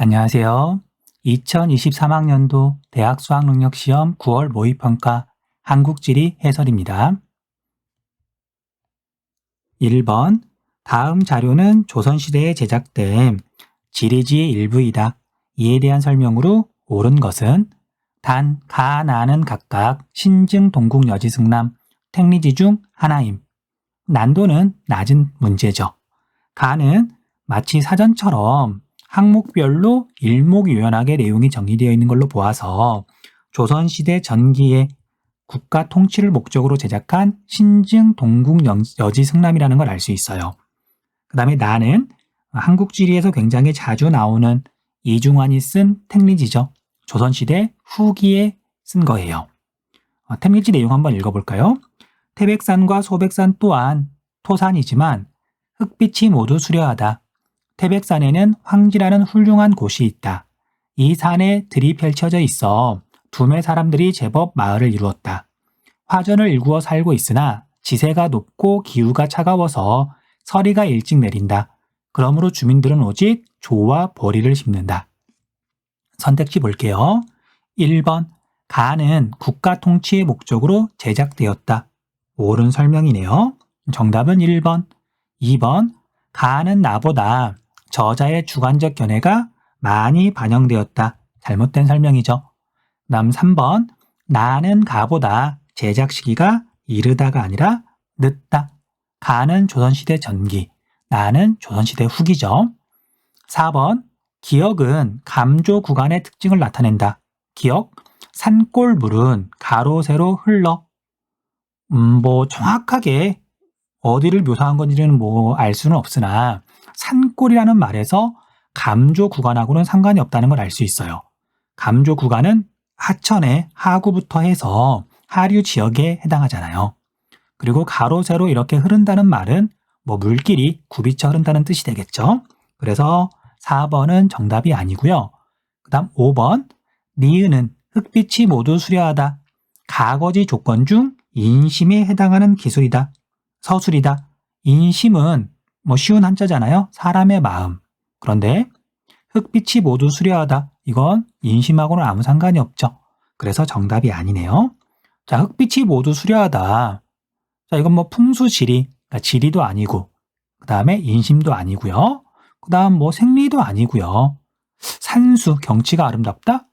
안녕하세요. 2023학년도 대학 수학능력시험 9월 모의평가 한국지리 해설입니다. 1번 다음 자료는 조선시대에 제작된 지리지의 일부이다. 이에 대한 설명으로 옳은 것은 단, 가, 나는 각각 신증, 동국, 여지, 승남, 택리지 중 하나임. 난도는 낮은 문제죠. 가는 마치 사전처럼 항목별로 일목요연하게 내용이 정리되어 있는 걸로 보아서 조선시대 전기의 국가 통치를 목적으로 제작한 신증, 동국, 여지, 승남이라는 걸 알 수 있어요. 그 다음에 나는 한국지리에서 굉장히 자주 나오는 이중환이 쓴 택리지죠. 조선시대 후기에 쓴 거예요. 택리지 내용 한번 읽어볼까요? 태백산과 소백산 또한 토산이지만 흙빛이 모두 수려하다. 태백산에는 황지라는 훌륭한 곳이 있다. 이 산에 들이 펼쳐져 있어 두매 사람들이 제법 마을을 이루었다. 화전을 일구어 살고 있으나 지세가 높고 기후가 차가워서 서리가 일찍 내린다. 그러므로 주민들은 오직 조와 보리를 심는다. 선택지 볼게요. 1번 가는 국가 통치의 목적으로 제작되었다. 옳은 설명이네요. 정답은 1번. 2번 가는 나보다 저자의 주관적 견해가 많이 반영되었다. 잘못된 설명이죠. 다음 3번 나는 가보다 제작 시기가 이르다가 아니라 늦다. 가는 조선시대 전기, 나는 조선시대 후기죠. 4번 기역은 감조 구간의 특징을 나타낸다. 기역, 산골 물은 가로 세로 흘러. 정확하게 어디를 묘사한 건지는 알 수는 없으나 산골이라는 말에서 감조 구간하고는 상관이 없다는 걸 알 수 있어요. 감조 구간은 하천의 하구부터 해서 하류 지역에 해당하잖아요. 그리고 가로 세로 이렇게 흐른다는 말은 물길이 굽이쳐 흐른다는 뜻이 되겠죠. 그래서 4번은 정답이 아니고요. 그 다음 5번 니은은 흙빛이 모두 수려하다. 가거지 조건 중 인심에 해당하는 기술이다. 서술이다. 인심은 쉬운 한자잖아요. 사람의 마음. 그런데 흙빛이 모두 수려하다. 이건 인심하고는 아무 상관이 없죠. 그래서 정답이 아니네요. 자, 흙빛이 모두 수려하다. 자, 이건 풍수지리, 그러니까 지리도 아니고, 그 다음에 인심도 아니고요. 그 다음 생리도 아니고요. 산수, 경치가 아름답다?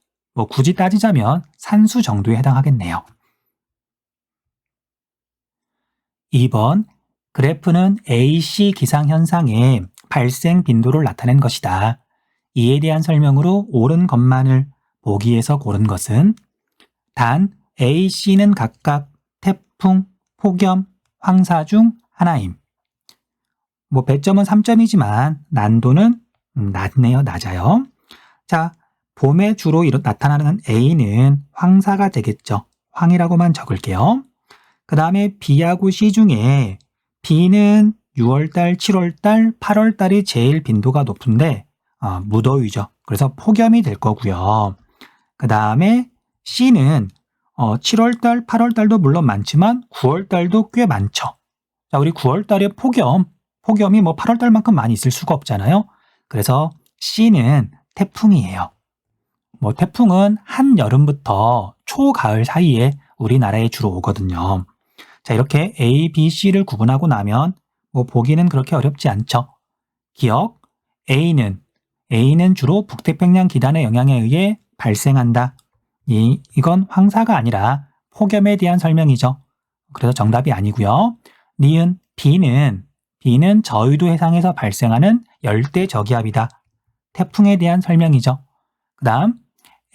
굳이 따지자면 산수 정도에 해당하겠네요. 2번 그래프는 AC 기상현상의 발생 빈도를 나타낸 것이다. 이에 대한 설명으로 옳은 것만을 보기에서 고른 것은 단 AC는 각각 태풍, 폭염, 황사 중 하나임. 배점은 3점이지만 난도는 낮네요. 낮아요. 자, 봄에 주로 나타나는 A는 황사가 되겠죠. 황이라고만 적을게요. 그 다음에 B하고 C 중에 B는 6월달, 7월달, 8월달이 제일 빈도가 높은데 무더위죠. 그래서 폭염이 될 거고요. 그 다음에 C는 7월달, 8월달도 물론 많지만 9월달도 꽤 많죠. 자, 우리 9월달에 폭염이 8월달만큼 많이 있을 수가 없잖아요. 그래서 C는 태풍이에요. 태풍은 한여름부터 초가을 사이에 우리나라에 주로 오거든요. 자, 이렇게 A, B, C를 구분하고 나면 보기는 그렇게 어렵지 않죠. 기억, A는 주로 북태평양 기단의 영향에 의해 발생한다. 이건 황사가 아니라 폭염에 대한 설명이죠. 그래서 정답이 아니고요. 니은 B는 저위도 해상에서 발생하는 열대저기압이다. 태풍에 대한 설명이죠. 그 다음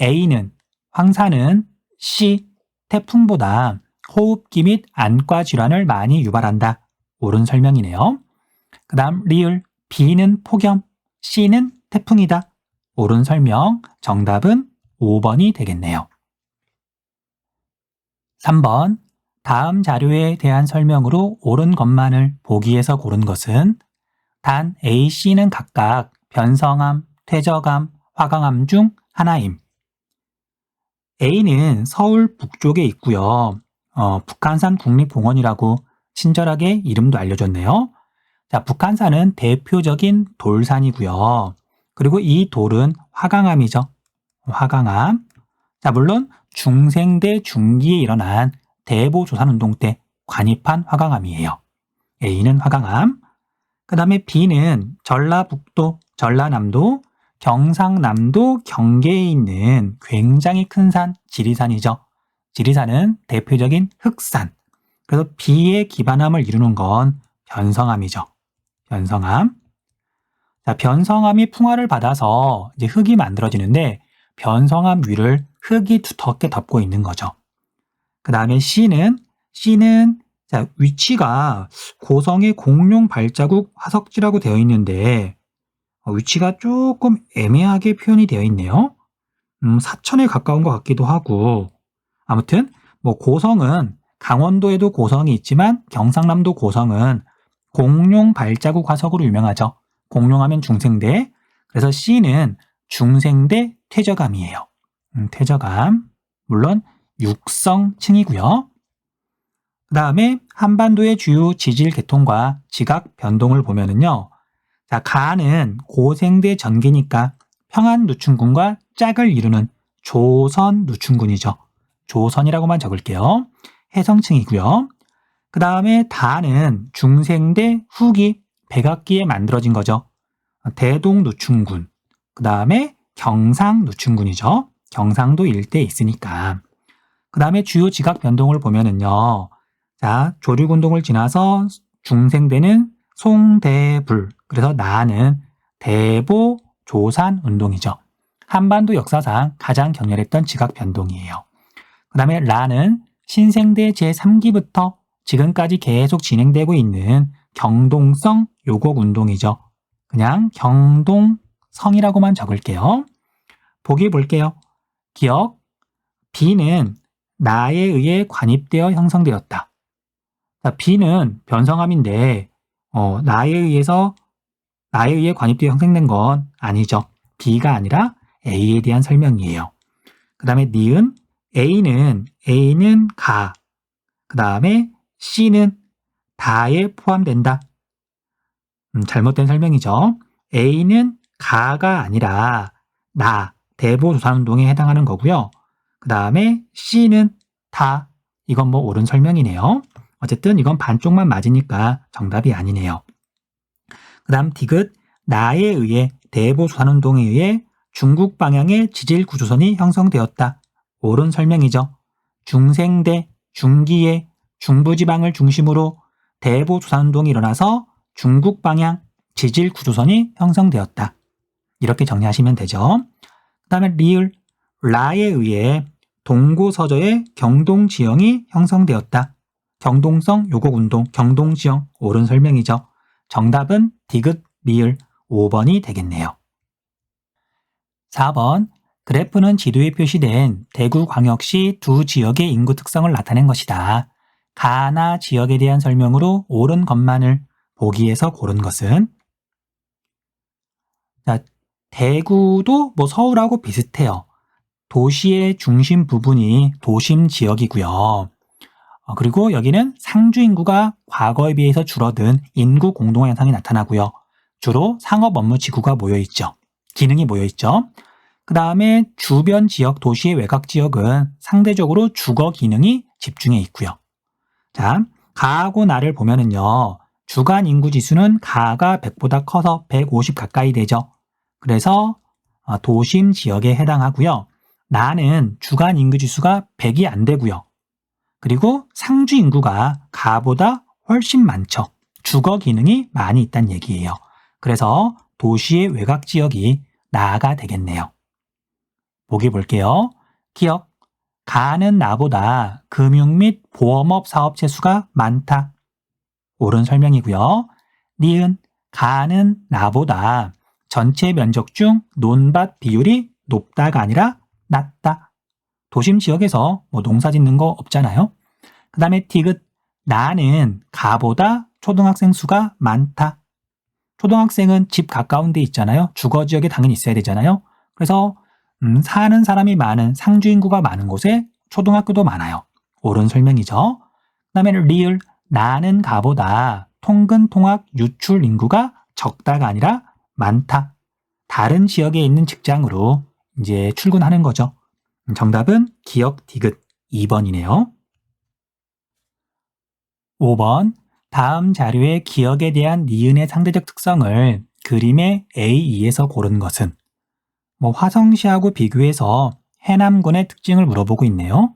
A는 황사는 C, 태풍보다 호흡기 및 안과 질환을 많이 유발한다. 옳은 설명이네요. 그 다음 리을 B는 폭염, C는 태풍이다. 옳은 설명, 정답은 5번이 되겠네요. 3번 다음 자료에 대한 설명으로 옳은 것만을 보기에서 고른 것은 단 A, C는 각각 변성암, 퇴적암, 화강암 중 하나임. A는 서울 북쪽에 있고요. 북한산 국립공원이라고 친절하게 이름도 알려줬네요. 자, 북한산은 대표적인 돌산이고요. 그리고 이 돌은 화강암이죠. 화강암. 자, 물론 중생대 중기에 일어난 대보조산운동 때 관입한 화강암이에요. A는 화강암. 그 다음에 B는 전라북도, 전라남도, 경상남도 경계에 있는 굉장히 큰 산, 지리산이죠. 지리산은 대표적인 흑산. 그래서 B의 기반암을 이루는 건 변성암이죠. 변성암. 자, 변성암이 풍화를 받아서 이제 흙이 만들어지는데 변성암 위를 흙이 두텁게 덮고 있는 거죠. 그 다음에 C는 자, 위치가 고성의 공룡 발자국 화석지라고 되어 있는데 위치가 조금 애매하게 표현이 되어 있네요. 사천에 가까운 것 같기도 하고 아무튼 뭐 고성은 강원도에도 고성이 있지만 경상남도 고성은 공룡 발자국 화석으로 유명하죠. 공룡하면 중생대. 그래서 C는 중생대 퇴적암이에요. 퇴적암. 물론 육성층이고요. 그 다음에 한반도의 주요 지질 계통과 지각 변동을 보면은요. 자, 가는 고생대 전기니까 평안 누춘군과 짝을 이루는 조선 누춘군이죠. 조선이라고만 적을게요. 해성층이고요. 그 다음에 다는 중생대 후기 백악기에 만들어진 거죠. 대동 누춘군. 그 다음에 경상 누춘군이죠. 경상도 일대에 있으니까. 그 다음에 주요 지각 변동을 보면은요. 자, 조류운동을 지나서 중생대는 송대불. 그래서 나는 대보 조산 운동이죠. 한반도 역사상 가장 격렬했던 지각 변동이에요. 그 다음에 라는 신생대 제3기부터 지금까지 계속 진행되고 있는 경동성 요곡 운동이죠. 그냥 경동성이라고만 적을게요. 보기 볼게요. 기억. B는 나에 의해 관입되어 형성되었다. 자, B는 변성암인데 나에 의해 관입되어 형성된 건 아니죠. B가 아니라 A에 대한 설명이에요. 그 다음에 니은 A는 가. 그 다음에 C는 다에 포함된다. 잘못된 설명이죠. A는 가가 아니라 나, 대보조산운동에 해당하는 거고요. 그 다음에 C는 다. 이건 뭐 옳은 설명이네요. 어쨌든 이건 반쪽만 맞으니까 정답이 아니네요. 그 다음 디귿 나에 의해 대보조산운동에 의해 중국 방향의 지질 구조선이 형성되었다. 옳은 설명이죠. 중생대, 중기에 중부지방을 중심으로 대보조산운동이 일어나서 중국 방향 지질 구조선이 형성되었다. 이렇게 정리하시면 되죠. 그 다음에 리을 라에 의해 동고서저의 경동지형이 형성되었다. 경동성 요곡운동, 경동지형 옳은 설명이죠. 정답은 디귿, 리을 5번이 되겠네요. 4번 그래프는 지도에 표시된 대구광역시 두 지역의 인구 특성을 나타낸 것이다. 가나 지역에 대한 설명으로 옳은 것만을 보기에서 고른 것은 자, 대구도 뭐 서울하고 비슷해요. 도시의 중심 부분이 도심 지역이고요. 그리고 여기는 상주 인구가 과거에 비해서 줄어든 인구 공동화 현상이 나타나고요. 주로 상업 업무 지구가 모여있죠. 기능이 모여있죠. 그 다음에 주변 지역 도시의 외곽 지역은 상대적으로 주거 기능이 집중해 있고요. 자, 가하고 나를 보면은요. 주간 인구 지수는 가가 100보다 커서 150 가까이 되죠. 그래서 도심 지역에 해당하고요. 나는 주간 인구 지수가 100이 안 되고요. 그리고 상주 인구가 가보다 훨씬 많죠. 주거 기능이 많이 있다는 얘기예요. 그래서 도시의 외곽 지역이 나가 되겠네요. 보기 볼게요. 기억. 가는 나보다 금융 및 보험업 사업체 수가 많다. 옳은 설명이고요. 니은 가는 나보다 전체 면적 중 논밭 비율이 높다가 아니라 낮다. 도심 지역에서 뭐 농사 짓는 거 없잖아요. 그 다음에 디귿 나는 가보다 초등학생 수가 많다. 초등학생은 집 가까운 데 있잖아요. 주거 지역에 당연히 있어야 되잖아요. 그래서 사는 사람이 많은 상주 인구가 많은 곳에 초등학교도 많아요. 옳은 설명이죠. 그 다음에 리을 나는 가보다 통근 통학 유출 인구가 적다가 아니라 많다. 다른 지역에 있는 직장으로 이제 출근하는 거죠. 정답은 기역 디귿 2번이네요. 5번. 다음 자료의 기역에 대한 니은의 상대적 특성을 그림의 A2에서 고른 것은 화성시하고 비교해서 해남군의 특징을 물어보고 있네요.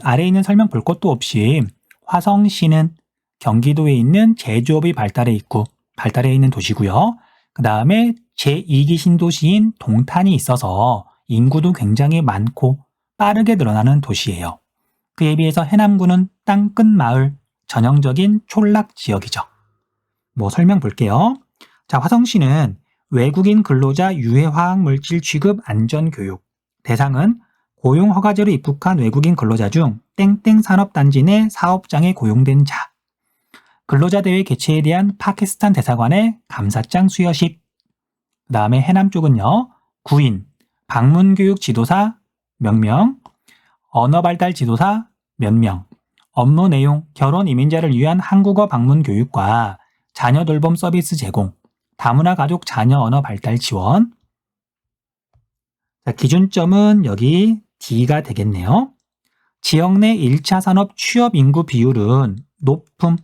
아래에 있는 설명 볼 것도 없이 화성시는 경기도에 있는 제조업이 발달해 있는 도시고요. 그 다음에 제2기 신도시인 동탄이 있어서 인구도 굉장히 많고 빠르게 늘어나는 도시예요. 그에 비해서 해남군은 땅끝 마을, 전형적인 촌락 지역이죠. 설명 볼게요. 자, 화성시는 외국인 근로자 유해 화학물질 취급 안전교육, 대상은 고용허가제로 입국한 외국인 근로자 중 땡땡 산업단지 내 사업장에 고용된 자, 근로자 대회 개최에 대한 파키스탄 대사관의 감사장 수여식, 그 다음에 해남 쪽은요, 구인, 방문교육 지도사 몇 명, 언어발달 지도사 몇 명, 업무 내용, 결혼 이민자를 위한 한국어 방문 교육과 자녀 돌봄 서비스 제공, 다문화 가족 자녀 언어 발달 지원. 자, 기준점은 여기 D가 되겠네요. 지역 내 1차 산업 취업 인구 비율은 높음,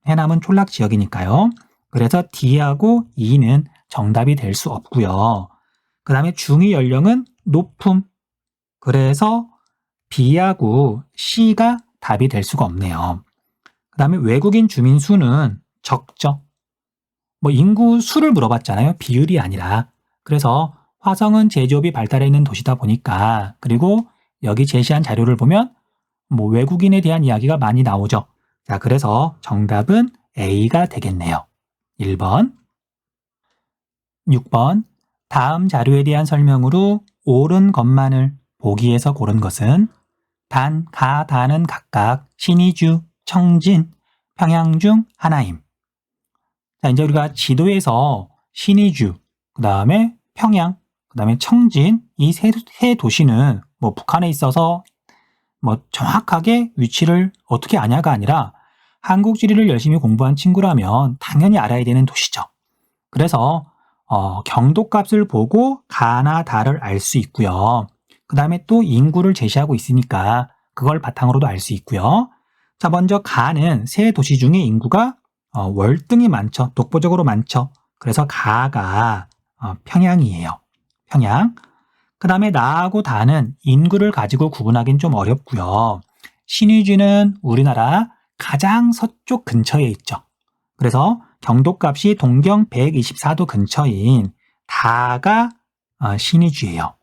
해남은 촌락 지역이니까요. 그래서 D하고 E는 정답이 될 수 없고요. 그 다음에 중위 연령은 높음, 그래서 B하고 C가 답이 될 수가 없네요. 그 다음에 외국인 주민 수는 적죠. 인구 수를 물어봤잖아요. 비율이 아니라. 그래서 화성은 제조업이 발달해 있는 도시다 보니까, 그리고 여기 제시한 자료를 보면 외국인에 대한 이야기가 많이 나오죠. 자, 그래서 정답은 A가 되겠네요. 1번. 6번. 다음 자료에 대한 설명으로 옳은 것만을 보기에서 고른 것은 단, 가, 다는 각각 신의주, 청진, 평양 중 하나임. 자, 이제 우리가 지도에서 신의주, 그 다음에 평양, 그 다음에 청진, 이 세 도시는 북한에 있어서 정확하게 위치를 어떻게 아냐가 아니라 한국 지리를 열심히 공부한 친구라면 당연히 알아야 되는 도시죠. 그래서 경도값을 보고 가나 다를 알 수 있고요. 그 다음에 또 인구를 제시하고 있으니까 그걸 바탕으로도 알 수 있고요. 자, 먼저 가는 세 도시 중에 인구가 월등히 많죠. 독보적으로 많죠. 그래서 가가 평양이에요. 평양. 그 다음에 나하고 다는 인구를 가지고 구분하기는 좀 어렵고요. 신의주는 우리나라 가장 서쪽 근처에 있죠. 그래서 경도값이 동경 124도 근처인 다가 신의주예요.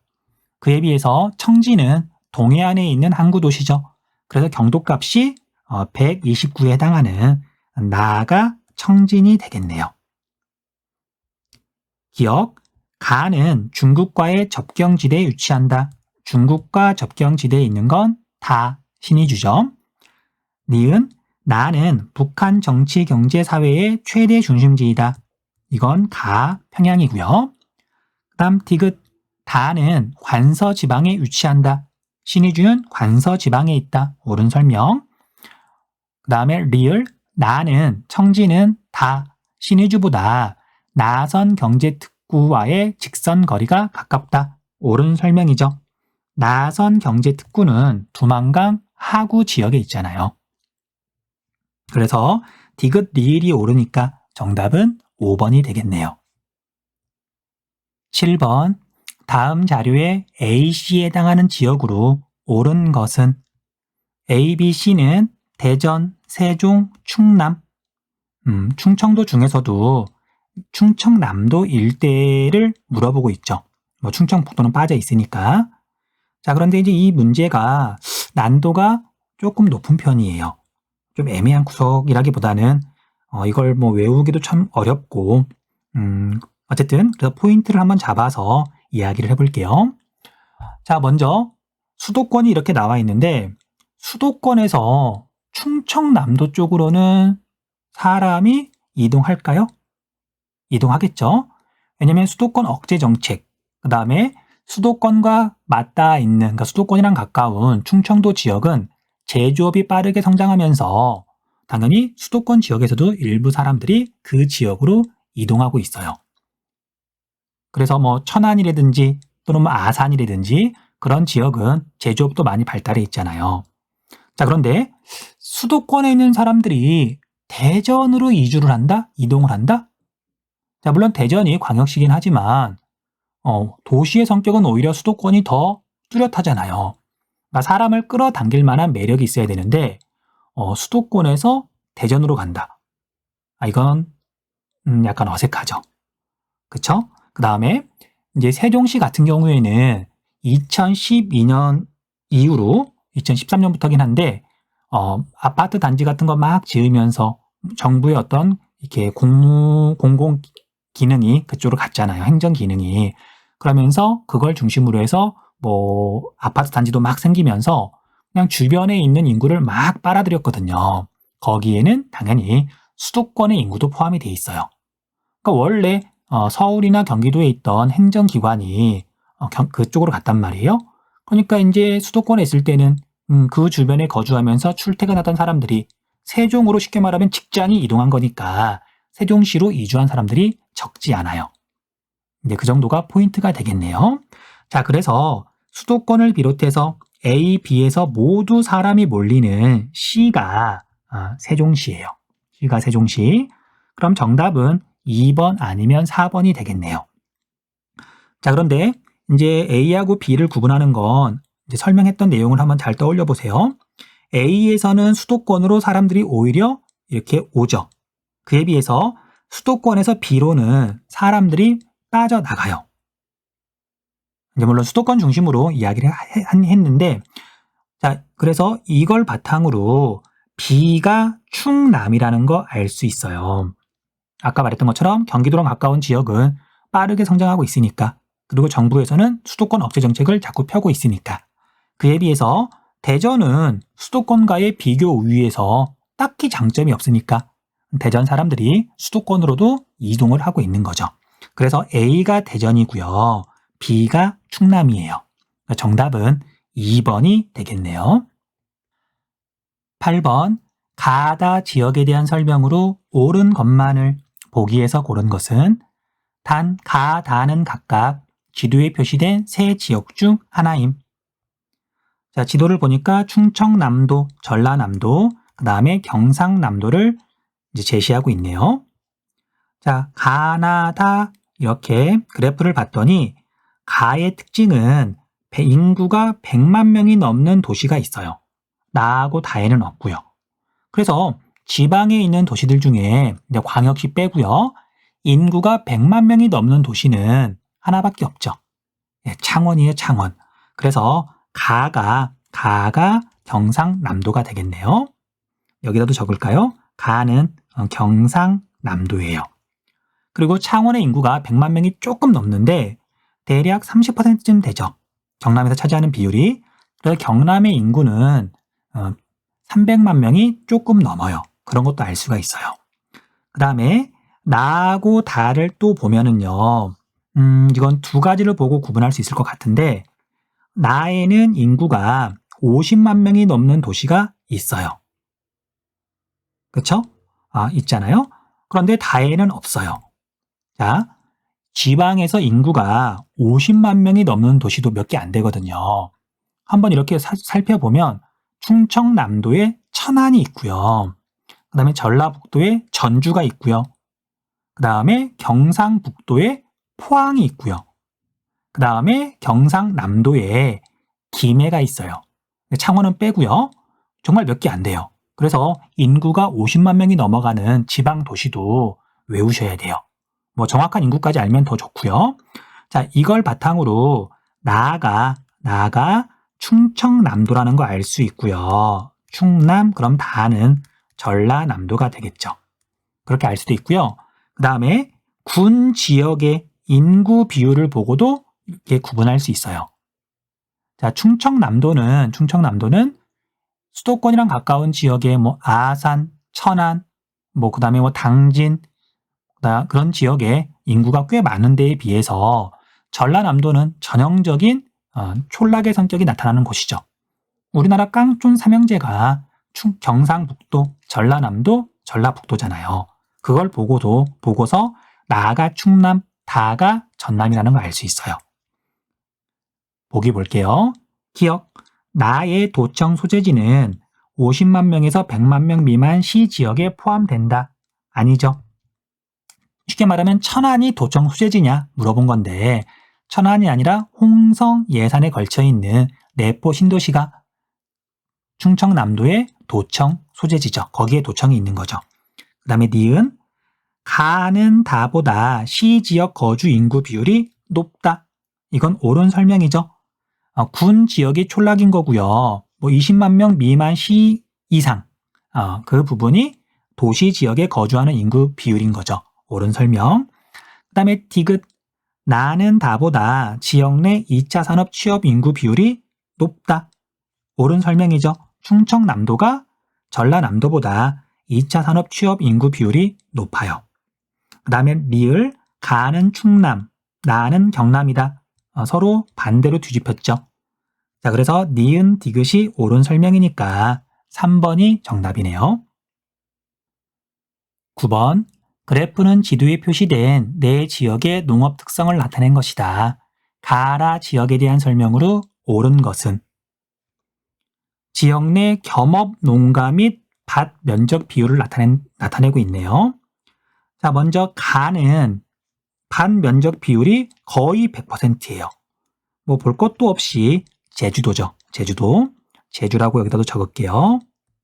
그에 비해서 청진은 동해안에 있는 항구 도시죠. 그래서 경도값이 129에 해당하는 나가 청진이 되겠네요. 기억, 가는 중국과의 접경지대에 위치한다. 중국과 접경지대에 있는 건 다 신의주죠. 니은, 나는 북한 정치, 경제, 사회의 최대 중심지이다. 이건 가, 평양이고요. 그 다음 디귿, 다는 관서 지방에 위치한다. 신의주는 관서 지방에 있다. 옳은 설명. 그 다음에 리을, 나는, 청진은 다 신의주보다 나선 경제특구와의 직선 거리가 가깝다. 옳은 설명이죠. 나선 경제특구는 두만강 하구 지역에 있잖아요. 그래서 디귿 리을이 오르니까 정답은 5번이 되겠네요. 7번. 다음 자료에 AC에 해당하는 지역으로 옳은 것은 A, B, C는 대전, 세종, 충남. 충청도 중에서도 충청남도 일대를 물어보고 있죠. 충청북도는 빠져 있으니까. 자, 그런데 이제 이 문제가 난도가 조금 높은 편이에요. 좀 애매한 구석이라기보다는 이걸 외우기도 참 어렵고, 어쨌든 그래서 포인트를 한번 잡아서 이야기를 해볼게요. 자, 먼저 수도권이 이렇게 나와 있는데 수도권에서 충청남도 쪽으로는 사람이 이동할까요? 이동하겠죠. 왜냐하면 수도권 억제 정책, 그 다음에 수도권과 맞닿아 있는, 그러니까 수도권이랑 가까운 충청도 지역은 제조업이 빠르게 성장하면서 당연히 수도권 지역에서도 일부 사람들이 그 지역으로 이동하고 있어요. 그래서 뭐 천안이라든지 또는 뭐 아산이라든지 그런 지역은 제조업도 많이 발달해 있잖아요. 자, 그런데 수도권에 있는 사람들이 대전으로 이주를 한다? 이동을 한다? 자, 물론 대전이 광역시긴 하지만 도시의 성격은 오히려 수도권이 더 뚜렷하잖아요. 그러니까 사람을 끌어당길 만한 매력이 있어야 되는데 수도권에서 대전으로 간다. 이건 약간 어색하죠. 그쵸? 그 다음에 이제 세종시 같은 경우에는 2012년 이후로 2013년부터긴 한데 아파트 단지 같은 거 막 지으면서 정부의 어떤 이렇게 공공 기능이 그쪽으로 갔잖아요. 행정 기능이. 그러면서 그걸 중심으로 해서 뭐 아파트 단지도 막 생기면서 그냥 주변에 있는 인구를 막 빨아들였거든요. 거기에는 당연히 수도권의 인구도 포함이 돼 있어요. 그러니까 원래 서울이나 경기도에 있던 행정기관이 그쪽으로 갔단 말이에요. 그러니까 이제 수도권에 있을 때는 그 주변에 거주하면서 출퇴근하던 사람들이 세종으로 쉽게 말하면 직장이 이동한 거니까 세종시로 이주한 사람들이 적지 않아요. 이제 그 정도가 포인트가 되겠네요. 자, 그래서 수도권을 비롯해서 A, B에서 모두 사람이 몰리는 C가 세종시예요. C가 세종시. 그럼 정답은 2번 아니면 4번이 되겠네요. 자, 그런데 이제 A하고 B를 구분하는 건 이제 설명했던 내용을 한번 잘 떠올려 보세요. A에서는 수도권으로 사람들이 오히려 이렇게 오죠. 그에 비해서 수도권에서 B로는 사람들이 빠져나가요. 이제 물론 수도권 중심으로 이야기를 했는데, 자, 그래서 이걸 바탕으로 B가 충남이라는 거 알 수 있어요. 아까 말했던 것처럼 경기도랑 가까운 지역은 빠르게 성장하고 있으니까, 그리고 정부에서는 수도권 억제 정책을 자꾸 펴고 있으니까, 그에 비해서 대전은 수도권과의 비교 우위에서 딱히 장점이 없으니까 대전 사람들이 수도권으로도 이동을 하고 있는 거죠. 그래서 A가 대전이고요. B가 충남이에요. 정답은 2번이 되겠네요. 8번, 가다 지역에 대한 설명으로 옳은 것만을 보기에서 고른 것은 단, 가, 다는 각각 지도에 표시된 세 지역 중 하나임. 자, 지도를 보니까 충청남도, 전라남도, 그 다음에 경상남도를 이제 제시하고 있네요. 자, 가나 다 이렇게 그래프를 봤더니 가의 특징은 인구가 100만 명이 넘는 도시가 있어요. 나하고 다에는 없고요. 그래서 지방에 있는 도시들 중에 이제 광역시 빼고요. 인구가 100만 명이 넘는 도시는 하나밖에 없죠. 창원이에요, 창원. 그래서 가가 경상남도가 되겠네요. 여기다도 적을까요? 가는 경상남도예요. 그리고 창원의 인구가 100만 명이 조금 넘는데 대략 30%쯤 되죠. 경남에서 차지하는 비율이. 그래서 경남의 인구는 300만 명이 조금 넘어요. 그런 것도 알 수가 있어요. 그 다음에 나하고 다를 또 보면은요. 이건 두 가지를 보고 구분할 수 있을 것 같은데 나에는 인구가 50만 명이 넘는 도시가 있어요. 그렇죠? 있잖아요. 그런데 다에는 없어요. 자, 지방에서 인구가 50만 명이 넘는 도시도 몇 개 안 되거든요. 한번 이렇게 살펴보면 충청남도에 천안이 있고요. 그 다음에 전라북도에 전주가 있고요. 그 다음에 경상북도에 포항이 있고요. 그 다음에 경상남도에 김해가 있어요. 창원은 빼고요. 정말 몇 개 안 돼요. 그래서 인구가 50만 명이 넘어가는 지방 도시도 외우셔야 돼요. 뭐 정확한 인구까지 알면 더 좋고요. 자, 이걸 바탕으로 나아가 충청남도라는 거 알 수 있고요. 충남, 그럼 다는 전라남도가 되겠죠. 그렇게 알 수도 있고요. 그 다음에 군 지역의 인구 비율을 보고도 이렇게 구분할 수 있어요. 자, 충청남도는 수도권이랑 가까운 지역에 뭐 아산, 천안, 뭐 그다음에 뭐 당진 그런 지역에 인구가 꽤 많은 데에 비해서 전라남도는 전형적인 촌락의 성격이 나타나는 곳이죠. 우리나라 깡촌 삼형제가 경상북도, 전라남도, 전라북도잖아요. 그걸 보고서 나아가 충남, 다가 전남이라는 걸 알 수 있어요. 보기 볼게요. 기억, 나의 도청 소재지는 50만 명에서 100만 명 미만 시 지역에 포함된다. 아니죠. 쉽게 말하면 천안이 도청 소재지냐 물어본 건데 천안이 아니라 홍성 예산에 걸쳐 있는 내포 신도시가 충청남도의 도청 소재지죠. 거기에 도청이 있는 거죠. 그 다음에 니은, 가는 다보다 시 지역 거주 인구 비율이 높다. 이건 옳은 설명이죠. 군 지역이 촌락인 거고요. 20만 명 미만 시 이상 그 부분이 도시 지역에 거주하는 인구 비율인 거죠. 옳은 설명. 그 다음에 디귿, 나는 다보다 지역 내 2차 산업 취업 인구 비율이 높다. 옳은 설명이죠. 충청남도가 전라남도보다 2차 산업 취업 인구 비율이 높아요. 그 다음에 리을, 가는 충남, 나는 경남이다. 서로 반대로 뒤집혔죠. 자, 그래서 니은 디귿이 옳은 설명이니까 3번이 정답이네요. 9번, 그래프는 지도에 표시된 내 지역의 농업 특성을 나타낸 것이다. 가라 지역에 대한 설명으로 옳은 것은 지역 내 겸업 농가 및 밭 면적 비율을 나타내고 있네요. 자, 먼저 가는 밭 면적 비율이 거의 100%예요. 볼 것도 없이 제주도죠. 제주도. 제주라고 여기다도 적을게요.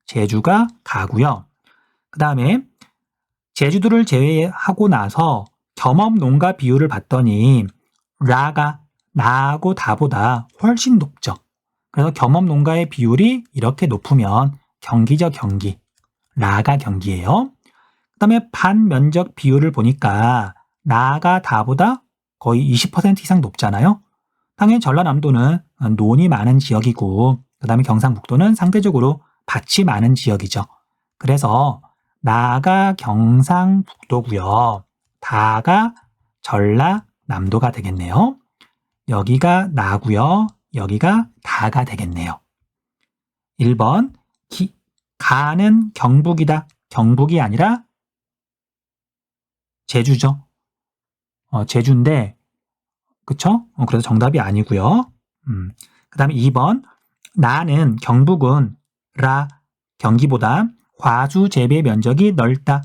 제주가 가고요. 그 다음에 제주도를 제외하고 나서 겸업 농가 비율을 봤더니 라가 나하고 다보다 훨씬 높죠. 그래서 겸업 농가의 비율이 이렇게 높으면 경기죠, 경기. 라가 경기예요. 그 다음에 반 면적 비율을 보니까 나가 다보다 거의 20% 이상 높잖아요. 당연히 전라남도는 논이 많은 지역이고 그 다음에 경상북도는 상대적으로 밭이 많은 지역이죠. 그래서 나가 경상북도고요. 다가 전라남도가 되겠네요. 여기가 나고요. 여기가 다가 되겠네요. 1번 가는 경북이다. 경북이 아니라 제주죠. 제주인데 그쵸? 그래서 정답이 아니고요. 그 다음에 2번 나는 경북은 경기보다 과수 재배 면적이 넓다.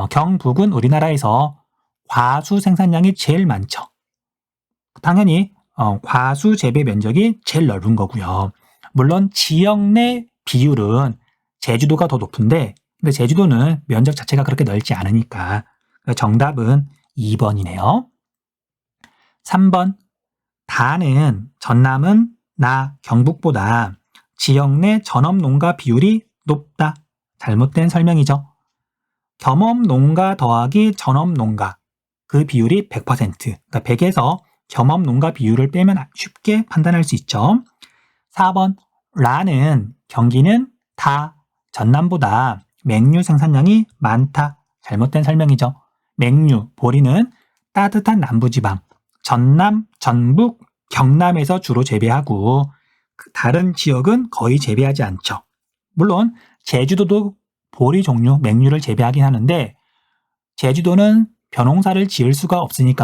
경북은 우리나라에서 과수 생산량이 제일 많죠. 당연히 과수 재배 면적이 제일 넓은 거고요. 물론 지역 내 비율은 제주도가 더 높은데 근데 제주도는 면적 자체가 그렇게 넓지 않으니까 정답은 2번이네요. 3번 전남은 경북보다 지역 내 전업농가 비율이 높다. 잘못된 설명이죠. 겸업농가 더하기 전업농가 그 비율이 100%. 그러니까 100에서 겸업농가 비율을 빼면 쉽게 판단할 수 있죠. 4번 경기는 전남보다 맹류 생산량이 많다. 잘못된 설명이죠. 맹류, 보리는 따뜻한 남부지방, 전남, 전북, 경남에서 주로 재배하고 다른 지역은 거의 재배하지 않죠. 물론 제주도도 보리 종류, 맹류를 재배하긴 하는데 제주도는 벼농사를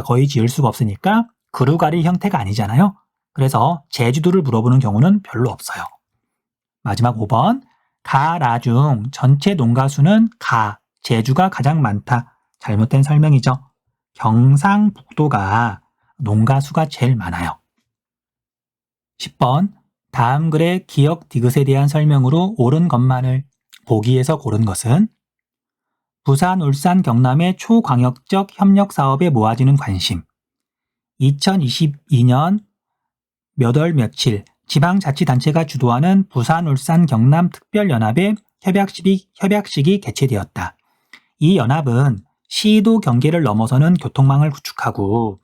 거의 지을 수가 없으니까 그루가리 형태가 아니잖아요. 그래서 제주도를 물어보는 경우는 별로 없어요. 마지막 5번 가라 중 전체 농가 수는 제주가 가장 많다. 잘못된 설명이죠. 경상북도가 농가 수가 제일 많아요. 10번 다음 글의 기억 디귿에 대한 설명으로 옳은 것만을 보기에서 고른 것은 부산, 울산, 경남의 초광역적 협력 사업에 모아지는 관심 2022년 몇 월 며칠 지방자치단체가 주도하는 부산, 울산, 경남 특별연합의 협약식이 개최되었다. 이 연합은 시도 경계를 넘어서는 교통망을 구축하고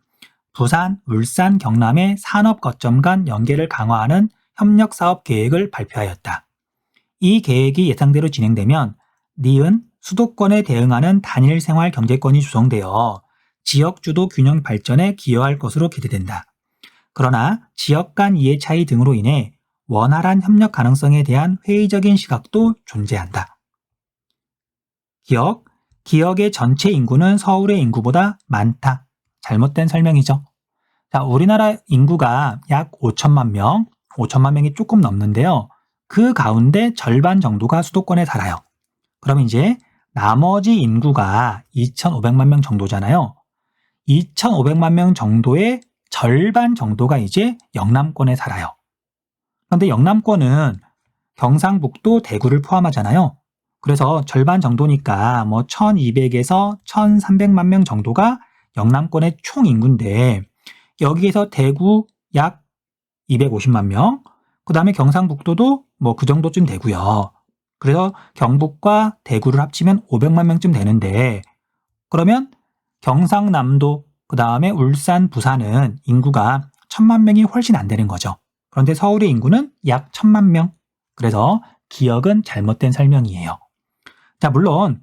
부산, 울산, 경남의 산업 거점 간 연계를 강화하는 협력사업 계획을 발표하였다. 이 계획이 예상대로 진행되면 니은 수도권에 대응하는 단일 생활 경제권이 조성되어 지역주도 균형 발전에 기여할 것으로 기대된다. 그러나 지역 간 이해 차이 등으로 인해 원활한 협력 가능성에 대한 회의적인 시각도 존재한다. 기억의 전체 인구는 서울의 인구보다 많다. 잘못된 설명이죠. 자, 우리나라 인구가 약 5천만 명, 5천만 명이 조금 넘는데요. 그 가운데 절반 정도가 수도권에 살아요. 그럼 이제 나머지 인구가 2,500만 명 정도잖아요. 2,500만 명 정도의 절반 정도가 이제 영남권에 살아요. 그런데 영남권은 경상북도, 대구를 포함하잖아요. 그래서 절반 정도니까 뭐 1,200에서 1,300만 명 정도가 영남권의 총 인구인데 여기에서 대구 약 250만 명, 그 다음에 경상북도도 뭐 그 정도쯤 되고요. 그래서 경북과 대구를 합치면 500만 명쯤 되는데 그러면 경상남도, 그 다음에 울산, 부산은 인구가 1,000만 명이 훨씬 안 되는 거죠. 그런데 서울의 인구는 약 1,000만 명. 그래서 기억은 잘못된 설명이에요. 자, 물론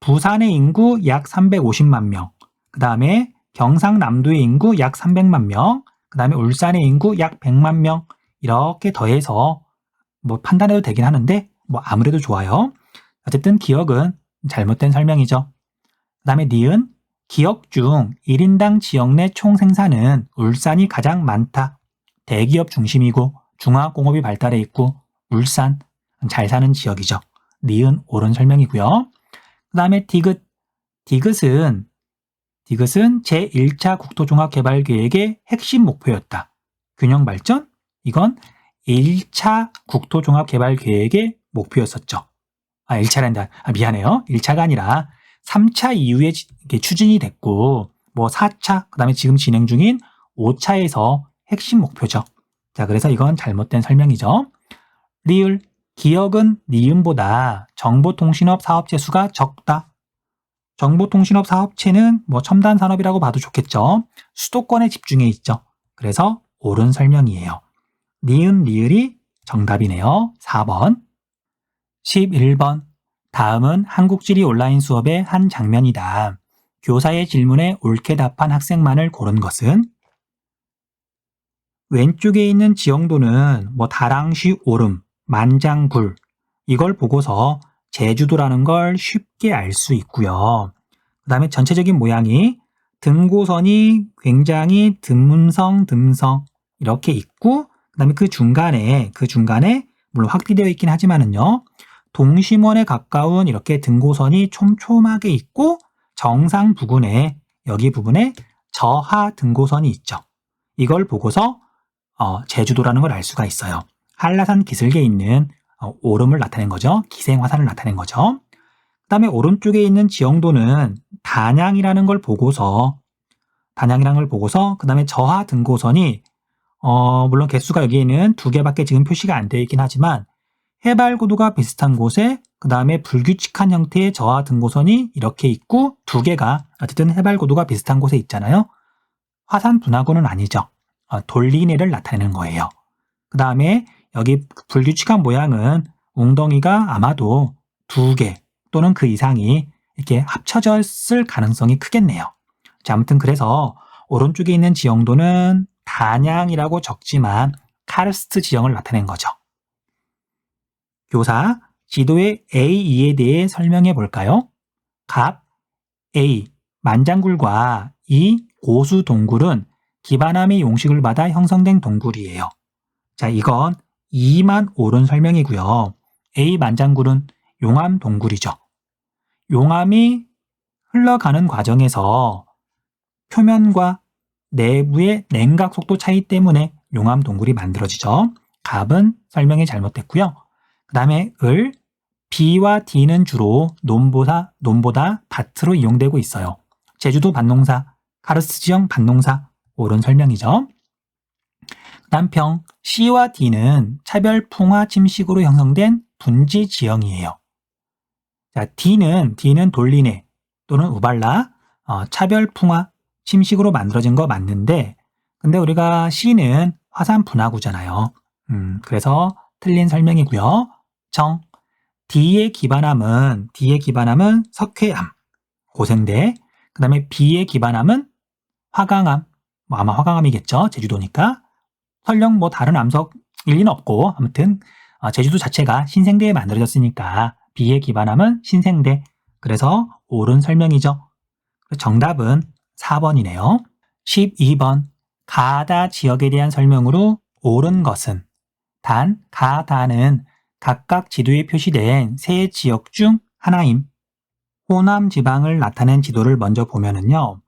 부산의 인구 약 350만 명, 그 다음에 경상남도의 인구 약 300만 명, 그 다음에 울산의 인구 약 100만 명 이렇게 더해서 뭐 판단해도 되긴 하는데 뭐 아무래도 좋아요. 어쨌든 기억은 잘못된 설명이죠. 그 다음에 니은, 기억 중 1인당 지역 내 총 생산은 울산이 가장 많다. 대기업 중심이고 중화공업이 발달해 있고 울산 잘 사는 지역이죠. 니은 옳은 설명이고요. 그 다음에 디귿, 디귿은 제1차 국토종합개발계획의 핵심 목표였다. 균형발전? 이건 1차 국토종합개발계획의 목표였었죠. 1차란다. 미안해요. 1차가 아니라 3차 이후에 추진이 됐고 뭐 4차, 그 다음에 지금 진행 중인 5차에서 핵심 목표죠. 자, 그래서 이건 잘못된 설명이죠. 리을, 기억은 니은보다 정보통신업 사업체 수가 적다. 정보통신업 사업체는 뭐 첨단 산업이라고 봐도 좋겠죠. 수도권에 집중해 있죠. 그래서 옳은 설명이에요. 니은, 리을이 정답이네요. 4번. 11번. 다음은 한국지리 온라인 수업의 한 장면이다. 교사의 질문에 옳게 답한 학생만을 고른 것은? 왼쪽에 있는 지형도는 뭐 다랑시 오름, 만장굴 이걸 보고서 제주도라는 걸 쉽게 알 수 있고요. 그 다음에 전체적인 모양이 등고선이 굉장히 듬성 이렇게 있고 그 다음에 그 중간에 물론 확대되어 있긴 하지만은요. 동심원에 가까운 이렇게 등고선이 촘촘하게 있고 정상 부근에 여기 부분에 저하 등고선이 있죠. 이걸 보고서 제주도라는 걸 알 수가 있어요. 한라산 기슭에 있는 오름을 나타낸 거죠. 기생화산을 나타낸 거죠. 그 다음에 오른쪽에 있는 지형도는 단양이라는 걸 보고서 그 다음에 저하 등고선이 물론 개수가 여기에는 2개밖에 지금 표시가 안 되어 있긴 하지만 해발 고도가 비슷한 곳에 그 다음에 불규칙한 형태의 저하 등고선이 이렇게 있고 2개가 어쨌든 해발 고도가 비슷한 곳에 있잖아요. 화산 분화구는 아니죠. 돌리네를 나타내는 거예요. 그 다음에 여기 불규칙한 모양은 웅덩이가 아마도 2개 또는 그 이상이 이렇게 합쳐졌을 가능성이 크겠네요. 자, 아무튼 그래서 오른쪽에 있는 지형도는 단양이라고 적지만 카르스트 지형을 나타낸 거죠. 교사, 지도의 A2에 대해 설명해 볼까요? 갑, A, 만장굴과 이 고수 동굴은 기반함의 용식을 받아 형성된 동굴이에요. 자, 이건 2만 옳은 설명이고요. A 만장굴은 용암 동굴이죠. 용암이 흘러가는 과정에서 표면과 내부의 냉각 속도 차이 때문에 용암 동굴이 만들어지죠. 갑은 설명이 잘못됐고요. 그 다음에 을, B와 D는 주로 논보다 밭으로 이용되고 있어요. 제주도 밭농사, 카르스트 지형 밭농사, 옳은 설명이죠. 그 다음 평, C와 D는 차별 풍화 침식으로 형성된 분지 지형이에요. 자, D는 돌리네 또는 우발라, 차별 풍화 침식으로 만들어진 거 맞는데 근데 우리가 C는 화산 분화구잖아요. 그래서 틀린 설명이고요. 정, D의 기반함은 석회암, 고생대, 그 다음에 B의 기반함은 화강암, 뭐 아마 화강암이겠죠. 제주도니까. 설령 뭐 다른 암석 일리는 없고 아무튼 제주도 자체가 신생대에 만들어졌으니까 B의 기반함은 신생대. 그래서 옳은 설명이죠. 정답은 4번이네요. 12번. 가다 지역에 대한 설명으로 옳은 것은 단, 가, 다는 각각 지도에 표시된 세 지역 중 하나임. 호남 지방을 나타낸 지도를 먼저 보면은요.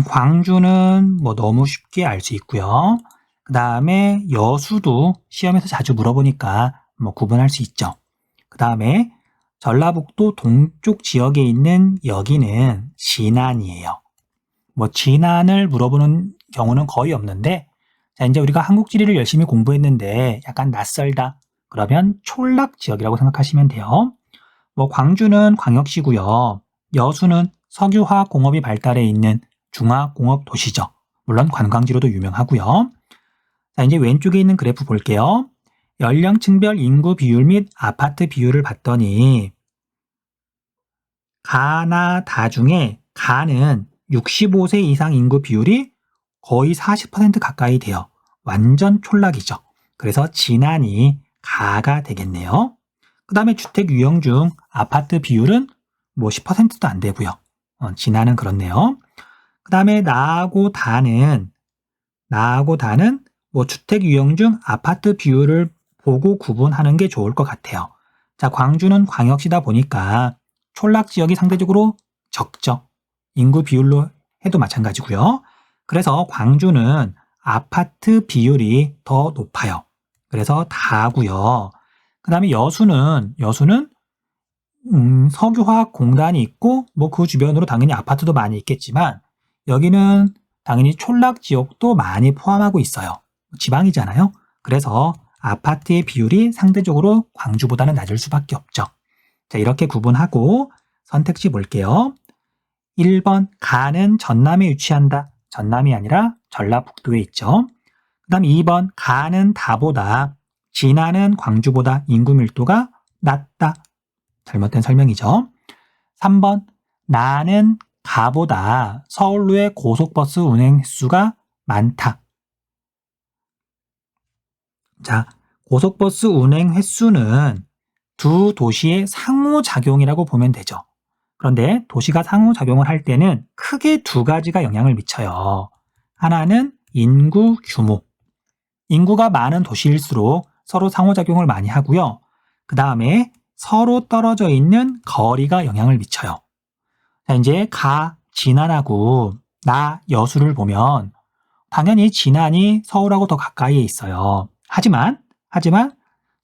광주는 뭐 너무 쉽게 알 수 있고요. 그 다음에 여수도 시험에서 자주 물어보니까 뭐 구분할 수 있죠. 그 다음에 전라북도 동쪽 지역에 있는 여기는 진안이에요. 뭐 진안을 물어보는 경우는 거의 없는데, 자, 이제 우리가 한국 지리를 열심히 공부했는데 약간 낯설다. 그러면 촌락 지역이라고 생각하시면 돼요. 뭐 광주는 광역시고요. 여수는 석유화학 공업이 발달해 있는 중화공업 도시죠. 물론 관광지로도 유명하고요. 자, 이제 왼쪽에 있는 그래프 볼게요. 연령층별 인구 비율 및 아파트 비율을 봤더니 가나 다 중에 가는 65세 이상 인구 비율이 거의 40% 가까이 돼요. 완전 촌락이죠. 그래서 진안이 가가 되겠네요. 그 다음에 주택 유형 중 아파트 비율은 뭐 10%도 안 되고요. 진안은 그렇네요. 그 다음에 나하고 다는 뭐 주택 유형 중 아파트 비율을 보고 구분하는 게 좋을 것 같아요. 자, 광주는 광역시다 보니까 촌락 지역이 상대적으로 적죠. 인구 비율로 해도 마찬가지고요. 그래서 광주는 아파트 비율이 더 높아요. 그래서 다고요. 그 다음에 여수는 석유화학 공단이 있고 뭐 그 주변으로 당연히 아파트도 많이 있겠지만 여기는 당연히 촌락 지역도 많이 포함하고 있어요. 지방이잖아요. 그래서 아파트의 비율이 상대적으로 광주보다는 낮을 수밖에 없죠. 자, 이렇게 구분하고 선택지 볼게요. 1번 가는 전남에 위치한다. 전남이 아니라 전라북도에 있죠. 그 다음 2번 가는 다보다 진안은 광주보다 인구 밀도가 낮다. 잘못된 설명이죠. 3번 나는 가보다 서울로의 고속버스 운행 횟수가 많다. 자, 고속버스 운행 횟수는 두 도시의 상호작용이라고 보면 되죠. 그런데 도시가 상호작용을 할 때는 크게 두 가지가 영향을 미쳐요. 하나는 인구 규모. 인구가 많은 도시일수록 서로 상호작용을 많이 하고요. 그 다음에 서로 떨어져 있는 거리가 영향을 미쳐요. 자, 이제 진안하고 여수를 보면 당연히 진안이 서울하고 더 가까이에 있어요. 하지만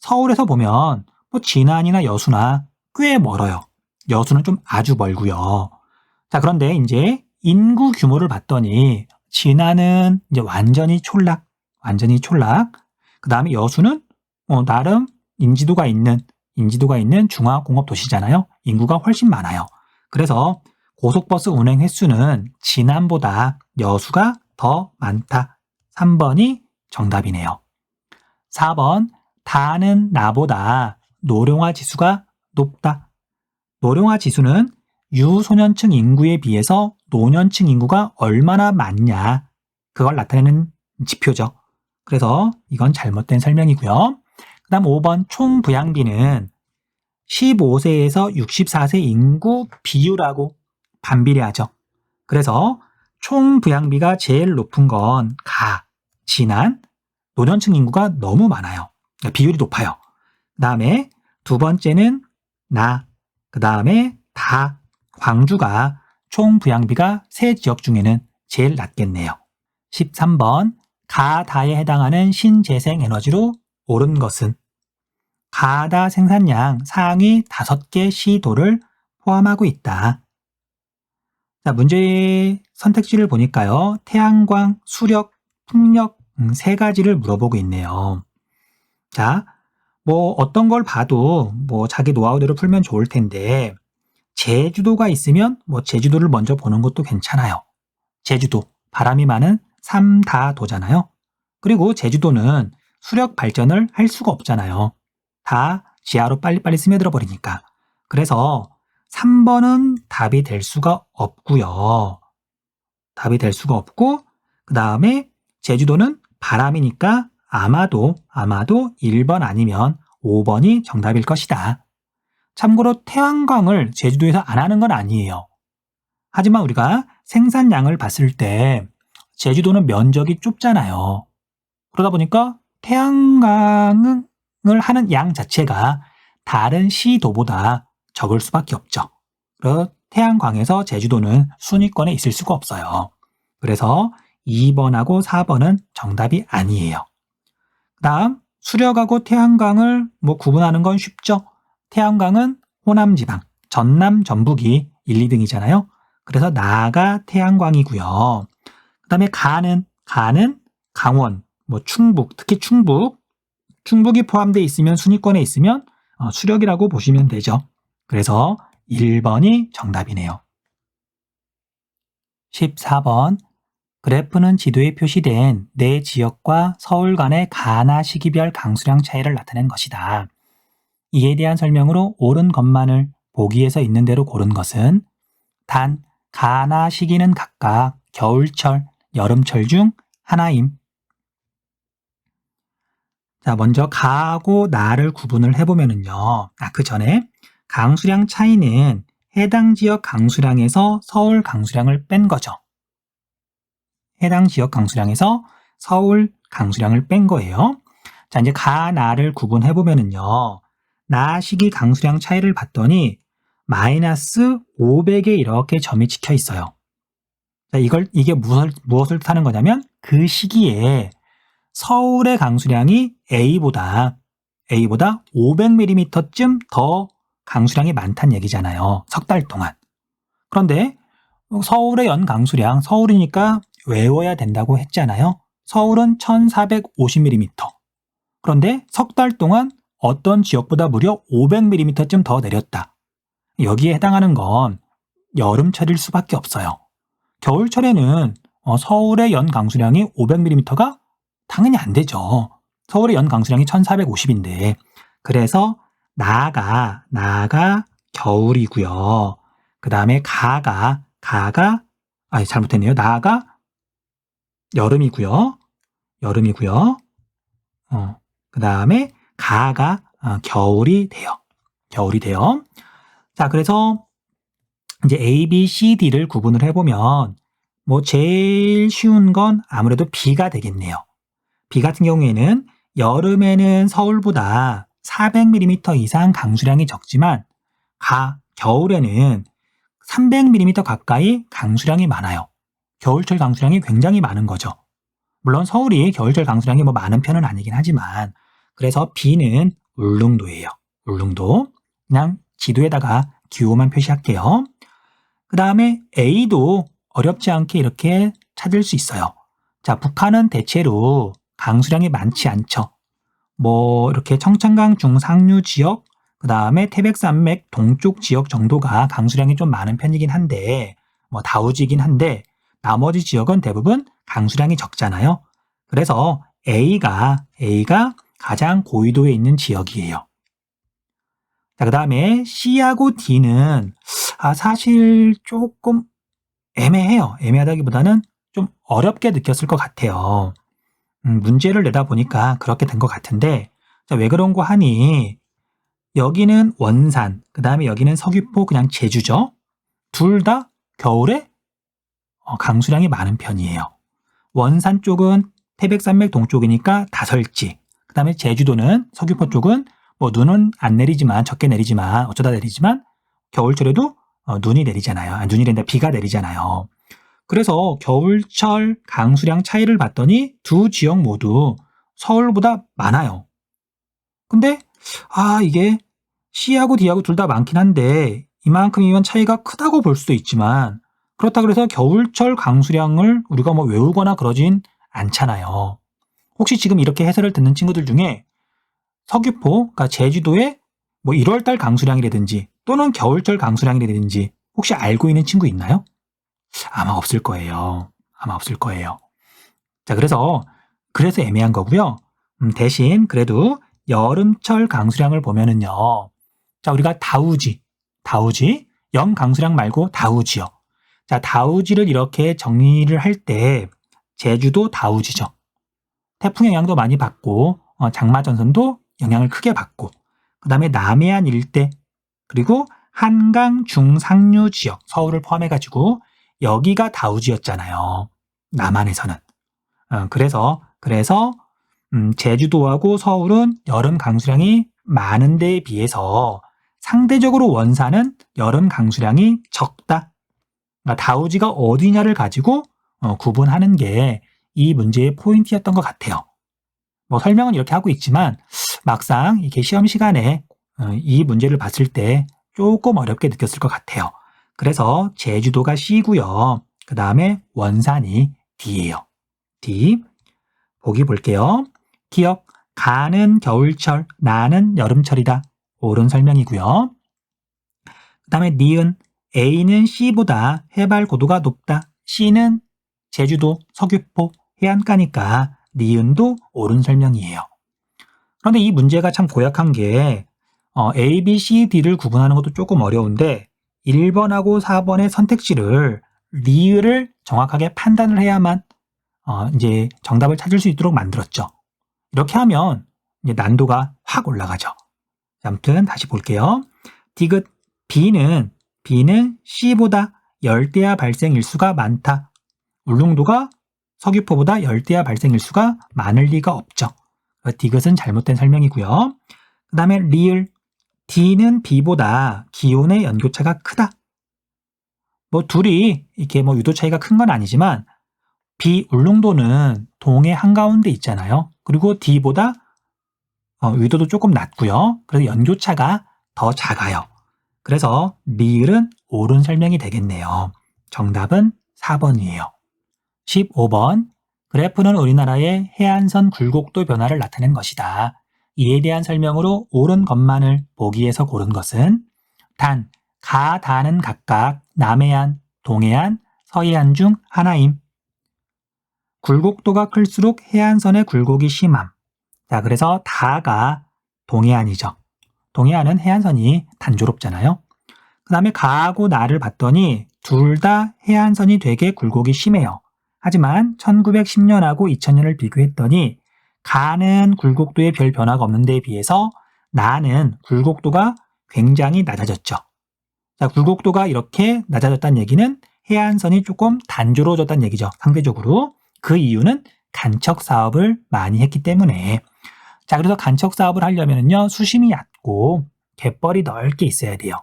서울에서 보면 뭐 진안이나 여수나 꽤 멀어요. 여수는 좀 아주 멀고요. 자, 그런데 이제 인구 규모를 봤더니 진안은 이제 완전히 촌락. 그 다음에 여수는 나름 인지도가 있는 중화공업 도시잖아요. 인구가 훨씬 많아요. 그래서 고속버스 운행 횟수는 진안보다 여수가 더 많다. 3번이 정답이네요. 4번 다는 나보다 노령화 지수가 높다. 노령화 지수는 유소년층 인구에 비해서 노년층 인구가 얼마나 많냐, 그걸 나타내는 지표죠. 그래서 이건 잘못된 설명이고요. 그 다음 5번 총부양비는 15세에서 64세 인구 비율하고 반비례하죠. 그래서 총부양비가 제일 높은 건 진안, 노년층 인구가 너무 많아요. 비율이 높아요. 그 다음에 두 번째는 그 다음에 광주가 총부양비가 세 지역 중에는 제일 낮겠네요. 13번 가다에 해당하는 신재생 에너지로 옳은 것은 가다 생산량 상위 5개 시도를 포함하고 있다. 자, 문제의 선택지를 보니까요. 태양광, 수력, 풍력 세 가지를 물어보고 있네요. 자, 뭐 어떤 걸 봐도 뭐 자기 노하우대로 풀면 좋을 텐데 제주도가 있으면 뭐 제주도를 먼저 보는 것도 괜찮아요. 제주도, 바람이 많은 삼다도잖아요. 그리고 제주도는 수력 발전을 할 수가 없잖아요. 다 지하로 빨리빨리 스며들어 버리니까. 그래서 3번은 답이 될 수가 없고요. 그 다음에 제주도는 바람이니까 아마도 1번 아니면 5번이 정답일 것이다. 참고로 태양광을 제주도에서 안 하는 건 아니에요. 하지만 우리가 생산량을 봤을 때 제주도는 면적이 좁잖아요. 그러다 보니까 태양광을 하는 양 자체가 다른 시도보다 적을 수밖에 없죠. 그래서 태양광에서 제주도는 순위권에 있을 수가 없어요. 그래서 2번하고 4번은 정답이 아니에요. 다음 수력하고 태양광을 구분하는 건 쉽죠. 태양광은 호남지방, 전남, 전북이 1, 2등이잖아요. 그래서 나가 태양광이고요. 그 다음에 가는 강원, 충북, 특히 충북이 포함되어 있으면 순위권에 있으면 수력이라고 보시면 되죠. 그래서 1번이 정답이네요. 14번 그래프는 지도에 표시된 내 지역과 서울 간의 가나 시기별 강수량 차이를 나타낸 것이다. 이에 대한 설명으로 옳은 것만을 보기에서 있는 대로 고른 것은 단, 가나 시기는 각각 겨울철, 여름철 중 하나임. 자, 먼저 가하고 나를 구분을 해보면은요. 그 전에 강수량 차이는 해당 지역 강수량에서 서울 강수량을 뺀 거죠. 해당 지역 강수량에서 서울 강수량을 뺀 거예요. 자, 이제 가, 나를 구분해보면은요. 나 시기 강수량 차이를 봤더니 마이너스 500에 이렇게 점이 찍혀 있어요. 자, 이게 무엇을 뜻하는 거냐면 그 시기에 서울의 강수량이 A보다 500mm쯤 더 강수량이 많다는 얘기잖아요. 석 달 동안. 그런데 서울의 연 강수량, 서울이니까 외워야 된다고 했잖아요. 서울은 1450mm. 그런데 석 달 동안 어떤 지역보다 무려 500mm쯤 더 내렸다. 여기에 해당하는 건 여름철일 수밖에 없어요. 겨울철에는 서울의 연 강수량이 500mm가 당연히 안 되죠. 서울의 연 강수량이 1450인데 그래서 나가 겨울이고요. 그 다음에 가가 잘못했네요. 나가 여름이고요. 그 다음에 가가 겨울이 돼요. 자, 그래서 이제 A, B, C, D를 구분을 해보면 제일 쉬운 건 아무래도 B가 되겠네요. B 같은 경우에는 여름에는 서울보다 400mm 이상 강수량이 적지만 겨울에는 300mm 가까이 강수량이 많아요. 겨울철 강수량이 굉장히 많은 거죠. 물론 서울이 겨울철 강수량이 많은 편은 아니긴 하지만 그래서 B는 울릉도예요. 울릉도. 그냥 지도에다가 기호만 표시할게요. 그 다음에 A도 어렵지 않게 이렇게 찾을 수 있어요. 자, 북한은 대체로 강수량이 많지 않죠. 이렇게 청천강 중상류 지역, 그 다음에 태백산맥 동쪽 지역 정도가 강수량이 좀 많은 편이긴 한데, 다우지긴 한데, 나머지 지역은 대부분 강수량이 적잖아요. 그래서 A가 가장 고위도에 있는 지역이에요. 자, 그 다음에 C하고 D는 사실 조금 애매해요. 애매하다기보다는 좀 어렵게 느꼈을 것 같아요. 문제를 내다 보니까 그렇게 된 것 같은데, 자, 왜 그런 거 하니? 여기는 원산, 그 다음에 여기는 서귀포, 그냥 제주죠. 둘 다 겨울에 강수량이 많은 편이에요. 원산 쪽은 태백산맥 동쪽이니까 다설지, 그 다음에 제주도는 서귀포 쪽은 눈은 안 내리지만 적게 내리지만 어쩌다 내리지만 겨울철에도 눈이 내리잖아요. 눈이 내린다, 비가 내리잖아요. 그래서 겨울철 강수량 차이를 봤더니 두 지역 모두 서울보다 많아요. 근데 이게 C하고 D하고 둘 다 많긴 한데 이만큼이면 차이가 크다고 볼 수도 있지만 그렇다 그래서 겨울철 강수량을 우리가 외우거나 그러진 않잖아요. 혹시 지금 이렇게 해설을 듣는 친구들 중에 서귀포, 그러니까 제주도의 1월달 강수량이라든지 또는 겨울철 강수량이라든지 혹시 알고 있는 친구 있나요? 아마 없을 거예요. 자, 그래서 애매한 거고요. 대신 그래도 여름철 강수량을 보면은요. 자, 우리가 다우지, 영 강수량 말고 다우지요. 자, 다우지를 이렇게 정리를 할 때 제주도 다우지죠. 태풍 영향도 많이 받고 장마 전선도 영향을 크게 받고 그 다음에 남해안 일대 그리고 한강 중상류 지역, 서울을 포함해가지고 여기가 다우지였잖아요. 남한에서는. 그래서 제주도하고 서울은 여름 강수량이 많은 데에 비해서 상대적으로 원산은 여름 강수량이 적다. 그러니까 다우지가 어디냐를 가지고 구분하는 게 이 문제의 포인트였던 것 같아요. 뭐 설명은 이렇게 하고 있지만 막상 이렇게 시험 시간에 이 문제를 봤을 때 조금 어렵게 느꼈을 것 같아요. 그래서 제주도가 C고요. 그 다음에 원산이 D예요. D. 보기 볼게요. 기억, 가는 겨울철, 나는 여름철이다. 옳은 설명이고요. 그 다음에 니은, A는 C보다 해발 고도가 높다. C는 제주도, 서귀포, 해안가니까 니은도 옳은 설명이에요. 그런데 이 문제가 참 고약한 게 A, B, C, D를 구분하는 것도 조금 어려운데 1번하고 4번의 선택지를 리을을 정확하게 판단을 해야만 이제 정답을 찾을 수 있도록 만들었죠. 이렇게 하면 이제 난도가 확 올라가죠. 아무튼 다시 볼게요. 디귿 B는 C보다 열대야 발생 일수가 많다. 울릉도가 서귀포보다 열대야 발생 일수가 많을 리가 없죠. 디귿은 잘못된 설명이고요. 그 다음에 리을 D는 B보다 기온의 연교차가 크다. 뭐 둘이 이렇게 뭐 유도 차이가 큰 건 아니지만 B 울릉도는 동해 한가운데 있잖아요. 그리고 D보다 위도도 조금 낮고요. 그래서 연교차가 더 작아요. 그래서 리을은 옳은 설명이 되겠네요. 정답은 4번이에요. 15번. 그래프는 우리나라의 해안선 굴곡도 변화를 나타낸 것이다. 이에 대한 설명으로 옳은 것만을 보기에서 고른 것은 단, 가, 다는 각각 남해안, 동해안, 서해안 중 하나임. 굴곡도가 클수록 해안선의 굴곡이 심함. 자, 그래서 다가 동해안이죠. 동해안은 해안선이 단조롭잖아요. 그 다음에 가하고 나를 봤더니 둘 다 해안선이 되게 굴곡이 심해요. 하지만 1910년하고 2000년을 비교했더니 가는 굴곡도에 별 변화가 없는 데에 비해서 나는 굴곡도가 굉장히 낮아졌죠. 자, 굴곡도가 이렇게 낮아졌다는 얘기는 해안선이 조금 단조로워졌다는 얘기죠. 상대적으로. 그 이유는 간척 사업을 많이 했기 때문에. 자, 그래서 간척 사업을 하려면요, 수심이 얕고 갯벌이 넓게 있어야 돼요.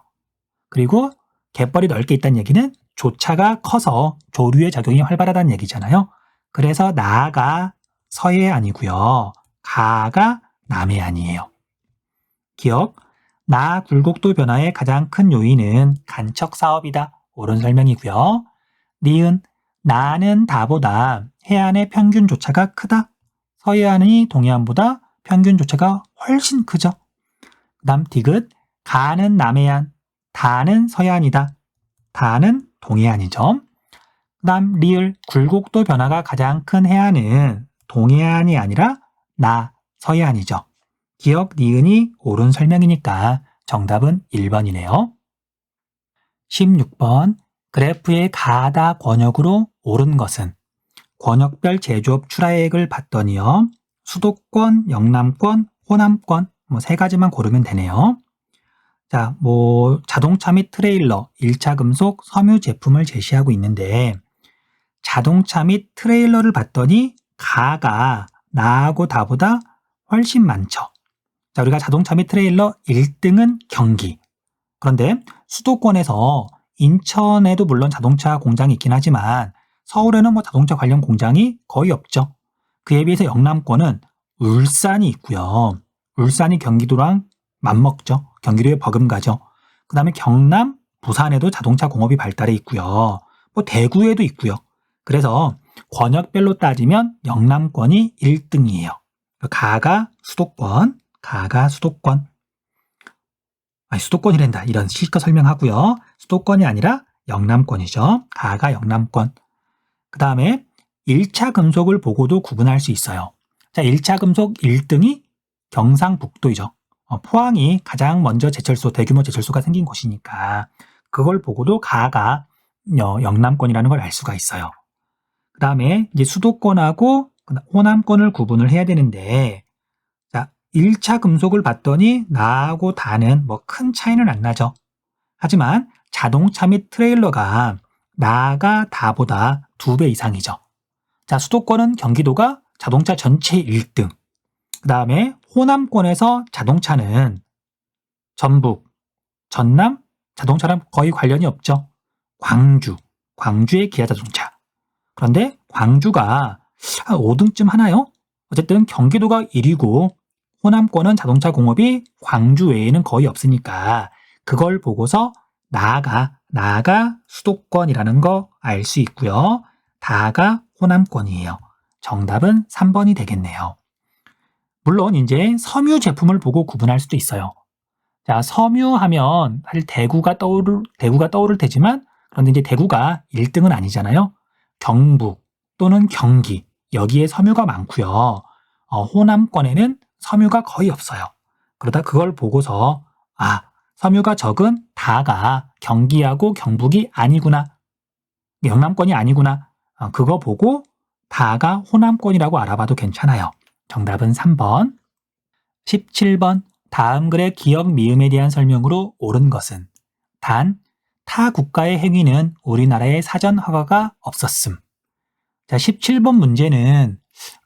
그리고 갯벌이 넓게 있다는 얘기는 조차가 커서 조류의 작용이 활발하다는 얘기잖아요. 그래서 나가 서해안이고요. 가가 남해안이에요. 기억, 나 굴곡도 변화의 가장 큰 요인은 간척 사업이다. 옳은 설명이고요. 니은, 나는 다보다 해안의 평균 조차가 크다. 서해안이 동해안보다 평균 조차가 훨씬 크죠. 그 다음 디귿, 가는 남해안, 다는 서해안이다. 다는 동해안이죠. 그 다음 리을, 굴곡도 변화가 가장 큰 해안은 동해안이 아니라 서해안이죠. 기억 니은이 옳은 설명이니까 정답은 1번이네요. 16번, 그래프의 가다 권역으로 옳은 것은 권역별 제조업 출하액을 봤더니요. 수도권, 영남권, 호남권 뭐 세 가지만 고르면 되네요. 자, 뭐 자동차 및 트레일러, 1차 금속, 섬유 제품을 제시하고 있는데 자동차 및 트레일러를 봤더니 가가 나하고 다보다 훨씬 많죠. 자, 우리가 자동차 및 트레일러 1등은 경기. 그런데 수도권에서 인천에도 물론 자동차 공장이 있긴 하지만 서울에는 뭐 자동차 관련 공장이 거의 없죠. 그에 비해서 영남권은 울산이 있고요. 울산이 경기도랑 맞먹죠. 경기도에 버금가죠. 그 다음에 경남, 부산에도 자동차 공업이 발달해 있고요. 뭐 대구에도 있고요. 그래서 권역별로 따지면 영남권이 1등이에요. 가가 수도권. 아니, 수도권이란다. 이런 실컷 설명하고요. 수도권이 아니라 영남권이죠. 가가 영남권. 그 다음에 1차 금속을 보고도 구분할 수 있어요. 자, 1차 금속 1등이 경상북도이죠. 포항이 가장 먼저 대규모 제철소가 생긴 곳이니까 그걸 보고도 가가 영남권이라는 걸 알 수가 있어요. 그 다음에 이제 수도권하고 호남권을 구분을 해야 되는데, 자, 1차 금속을 봤더니 나하고 다는 뭐 큰 차이는 안 나죠. 하지만 자동차 및 트레일러가 나가 다보다 2배 이상이죠. 자, 수도권은 경기도가 자동차 전체 1등. 그 다음에 호남권에서 자동차는 전북, 전남 자동차랑 거의 관련이 없죠. 광주의 기아 자동차. 그런데 광주가 한 5등쯤 하나요? 어쨌든 경기도가 1위고 호남권은 자동차 공업이 광주 외에는 거의 없으니까 그걸 보고서 나가 수도권이라는 거 알 수 있고요. 다가 호남권이에요. 정답은 3번이 되겠네요. 물론 이제 섬유 제품을 보고 구분할 수도 있어요. 자, 섬유하면 사실 대구가 떠오를 테지만 그런데 이제 대구가 1등은 아니잖아요. 경북 또는 경기 여기에 섬유가 많고요. 호남권에는 섬유가 거의 없어요. 그러다 그걸 보고서 섬유가 적은 다가 경기하고 경북이 아니구나. 영남권이 아니구나. 그거 보고 다가 호남권이라고 알아봐도 괜찮아요. 정답은 3번. 17번. 다음 글의 기역 미음에 대한 설명으로 옳은 것은 단, 타 국가의 행위는 우리나라에 사전 허가가 없었음. 자, 17번 문제는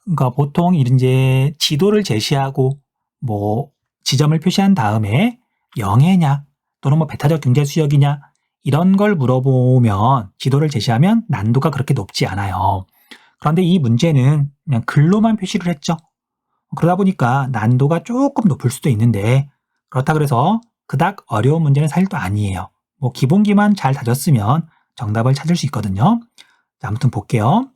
그러니까 보통 이제 지도를 제시하고 지점을 표시한 다음에 영해냐 또는 배타적 경제 수역이냐 이런 걸 물어보면 지도를 제시하면 난도가 그렇게 높지 않아요. 그런데 이 문제는 그냥 글로만 표시를 했죠. 그러다 보니까 난도가 조금 높을 수도 있는데 그렇다 그래서 그닥 어려운 문제는 사실 또 아니에요. 기본기만 잘 다졌으면 정답을 찾을 수 있거든요. 자, 아무튼 볼게요.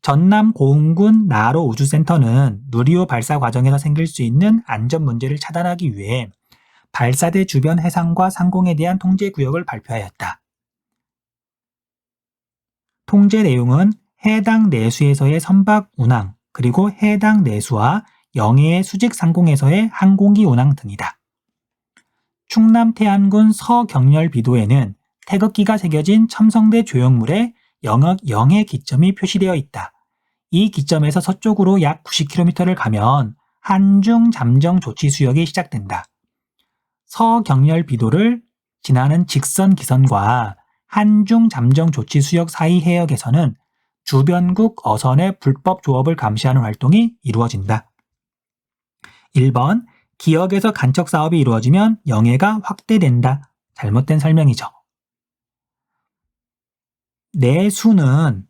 전남 고흥군 나로 우주센터는 누리호 발사 과정에서 생길 수 있는 안전 문제를 차단하기 위해 발사대 주변 해상과 상공에 대한 통제 구역을 발표하였다. 통제 내용은 해당 내수에서의 선박 운항, 그리고 해당 내수와 영해의 수직 상공에서의 항공기 운항 등이다. 충남 태안군 서경렬 비도에는 태극기가 새겨진 첨성대 조형물에 영해 기점이 표시되어 있다. 이 기점에서 서쪽으로 약 90km를 가면 한중 잠정 조치 수역이 시작된다. 서경렬 비도를 지나는 직선 기선과 한중 잠정 조치 수역 사이 해역에서는 주변국 어선의 불법 조업을 감시하는 활동이 이루어진다. 1번, 기역에서 간척 사업이 이루어지면 영해가 확대된다. 잘못된 설명이죠. 내수는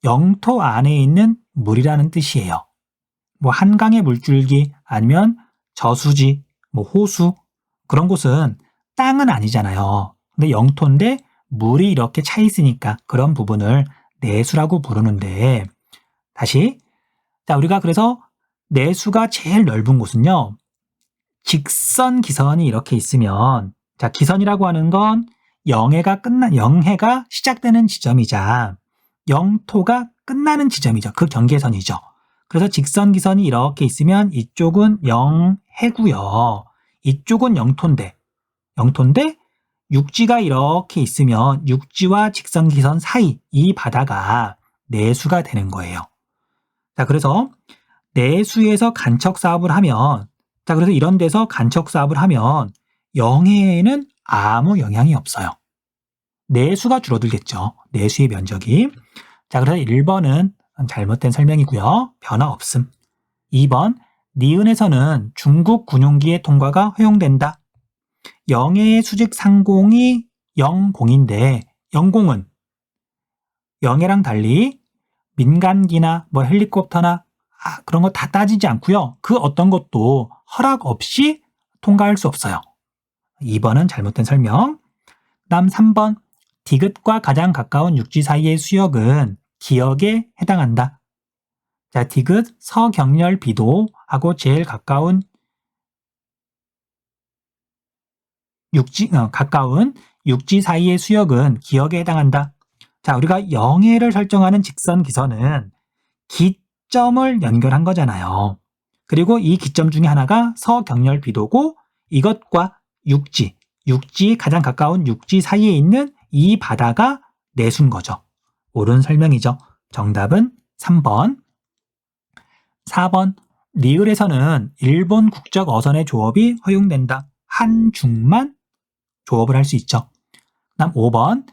영토 안에 있는 물이라는 뜻이에요. 한강의 물줄기 아니면 저수지, 호수 그런 곳은 땅은 아니잖아요. 근데 영토인데 물이 이렇게 차 있으니까 그런 부분을 내수라고 부르는데 다시 자, 우리가 그래서 내수가 제일 넓은 곳은요. 직선 기선이 이렇게 있으면 자, 기선이라고 하는 건 영해가 시작되는 지점이자 영토가 끝나는 지점이죠. 그 경계선이죠. 그래서 직선 기선이 이렇게 있으면 이쪽은 영해고요. 이쪽은 영토인데 육지가 이렇게 있으면 육지와 직선 기선 사이 이 바다가 내수가 되는 거예요. 자, 그래서 내수에서 간척 사업을 하면 그래서 이런 데서 간척 사업을 하면 영해에는 아무 영향이 없어요. 내수가 줄어들겠죠. 내수의 면적이. 자, 그래서 1번은 잘못된 설명이고요. 변화 없음. 2번, 니은에서는 중국 군용기의 통과가 허용된다. 영해의 수직 상공이 영공인데 영공은 영해랑 달리 민간기나 헬리콥터나 그런 거 다 따지지 않고요. 그 어떤 것도 허락 없이 통과할 수 없어요. 2번은 잘못된 설명. 다음 3번, 디귿과 가장 가까운 육지 사이의 수역은 기역에 해당한다. 자, 디귿, 서경렬 비도하고 제일 가까운 육지 사이의 수역은 기역에 해당한다. 자, 우리가 영해를 설정하는 직선 기선은 기점을 연결한 거잖아요. 그리고 이 기점 중에 하나가 서경렬 비도고 이것과 육지 가장 가까운 육지 사이에 있는 이 바다가 내수인 거죠. 옳은 설명이죠. 정답은 3번. 4번, 리을에서는 일본 국적 어선의 조업이 허용된다. 한중만 조업을 할 수 있죠. 그다음 5번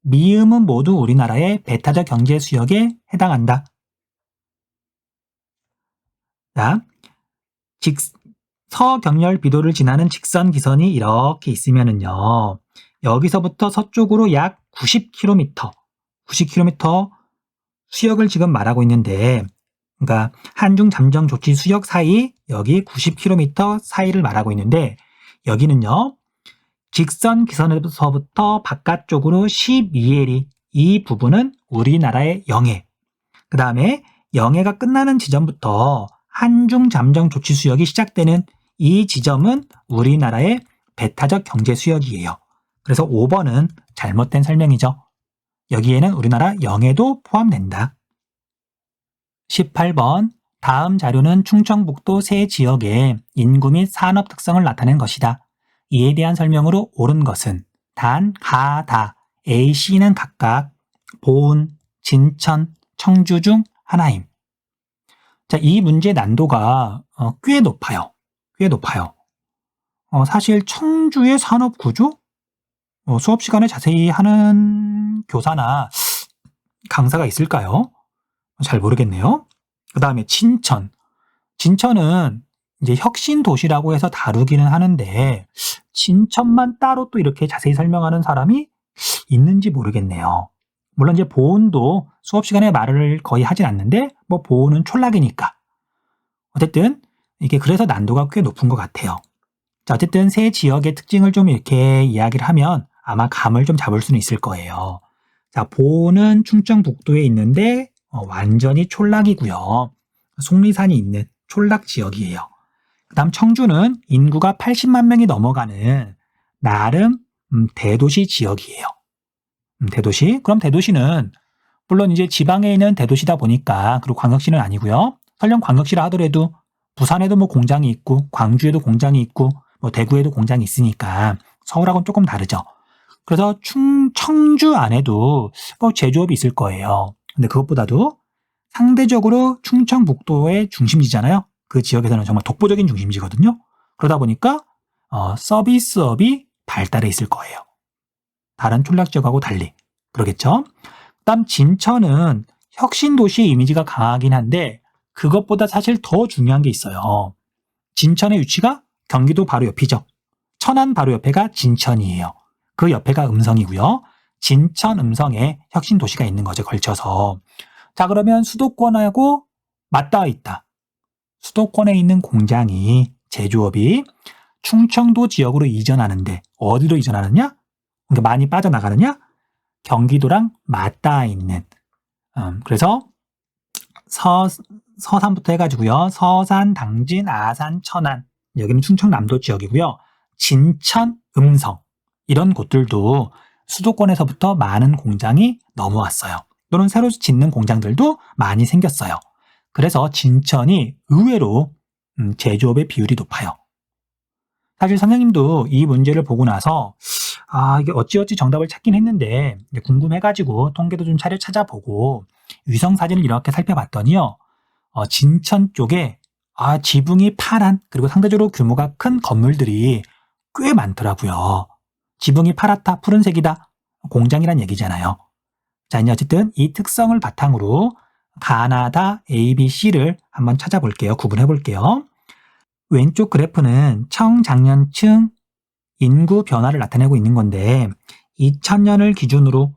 미음은 모두 우리나라의 배타적 경제 수역에 해당한다. 자, 서경렬 비도를 지나는 직선 기선이 이렇게 있으면은요. 여기서부터 서쪽으로 약 90km 수역을 지금 말하고 있는데, 그러니까 한중 잠정 조치 수역 사이 여기 90km 사이를 말하고 있는데, 여기는요. 직선 기선에서부터 바깥쪽으로 12해리, 이 부분은 우리나라의 영해. 그 다음에 영해가 끝나는 지점부터 한중 잠정 조치 수역이 시작되는 이 지점은 우리나라의 배타적 경제 수역이에요. 그래서 5번은 잘못된 설명이죠. 여기에는 우리나라 영해도 포함된다. 18번 다음 자료는 충청북도 세 지역의 인구 및 산업 특성을 나타낸 것이다. 이에 대한 설명으로 옳은 것은 단, 가, 다, A, C는 각각 보은, 진천, 청주 중 하나임. 자, 이 문제 난도가 꽤 높아요. 사실 청주의 산업 구조? 수업 시간에 자세히 하는 교사나 강사가 있을까요? 잘 모르겠네요. 그 다음에 진천은 이제 혁신 도시라고 해서 다루기는 하는데 진천만 따로 또 이렇게 자세히 설명하는 사람이 있는지 모르겠네요. 물론 이제 보은도 수업 시간에 말을 거의 하진 않는데 뭐 보은은 촌락이니까. 어쨌든 이게 그래서 난도가 꽤 높은 것 같아요. 자, 어쨌든 세 지역의 특징을 좀 이렇게 이야기를 하면 아마 감을 좀 잡을 수는 있을 거예요. 자, 보은은 충청북도에 있는데 완전히 촌락이고요. 속리산이 있는 촌락 지역이에요. 그 다음 청주는 인구가 80만 명이 넘어가는 나름 대도시 지역이에요. 대도시? 그럼 대도시는 물론 이제 지방에 있는 대도시다 보니까 그리고 광역시는 아니고요. 설령 광역시라 하더라도 부산에도 뭐 공장이 있고 광주에도 공장이 있고 뭐 대구에도 공장이 있으니까 서울하고는 조금 다르죠. 그래서 청주 안에도 뭐 제조업이 있을 거예요. 근데 그것보다도 상대적으로 충청북도의 중심지잖아요. 그 지역에서는 정말 독보적인 중심지거든요. 그러다 보니까 서비스업이 발달해 있을 거예요. 다른 촌락 지역하고 달리. 그러겠죠? 그다음 진천은 혁신도시의 이미지가 강하긴 한데 그것보다 사실 더 중요한 게 있어요. 진천의 위치가 경기도 바로 옆이죠. 천안 바로 옆에가 진천이에요. 그 옆에가 음성이고요. 진천, 음성에 혁신도시가 있는 거죠. 걸쳐서. 자, 그러면 수도권하고 맞닿아 있다. 수도권에 있는 공장이 제조업이 충청도 지역으로 이전하는데 어디로 이전하느냐? 그러니까 많이 빠져나가느냐? 경기도랑 맞닿아 있는. 그래서 서산부터 해가지고요. 서산, 당진, 아산, 천안. 여기는 충청남도 지역이고요. 진천, 음성. 이런 곳들도 수도권에서부터 많은 공장이 넘어왔어요. 또는 새로 짓는 공장들도 많이 생겼어요. 그래서 진천이 의외로 제조업의 비율이 높아요. 사실 선생님도 이 문제를 보고 나서 이게 어찌어찌 정답을 찾긴 했는데 궁금해가지고 통계도 좀 찾아보고 위성사진을 이렇게 살펴봤더니요. 진천 쪽에 지붕이 파란 그리고 상대적으로 규모가 큰 건물들이 꽤 많더라고요. 지붕이 파랗다, 푸른색이다, 공장이란 얘기잖아요. 자, 이제 어쨌든 이 특성을 바탕으로 가나다 A, B, C를 한번 찾아볼게요. 구분해 볼게요. 왼쪽 그래프는 청장년층 인구 변화를 나타내고 있는 건데 2000년을 기준으로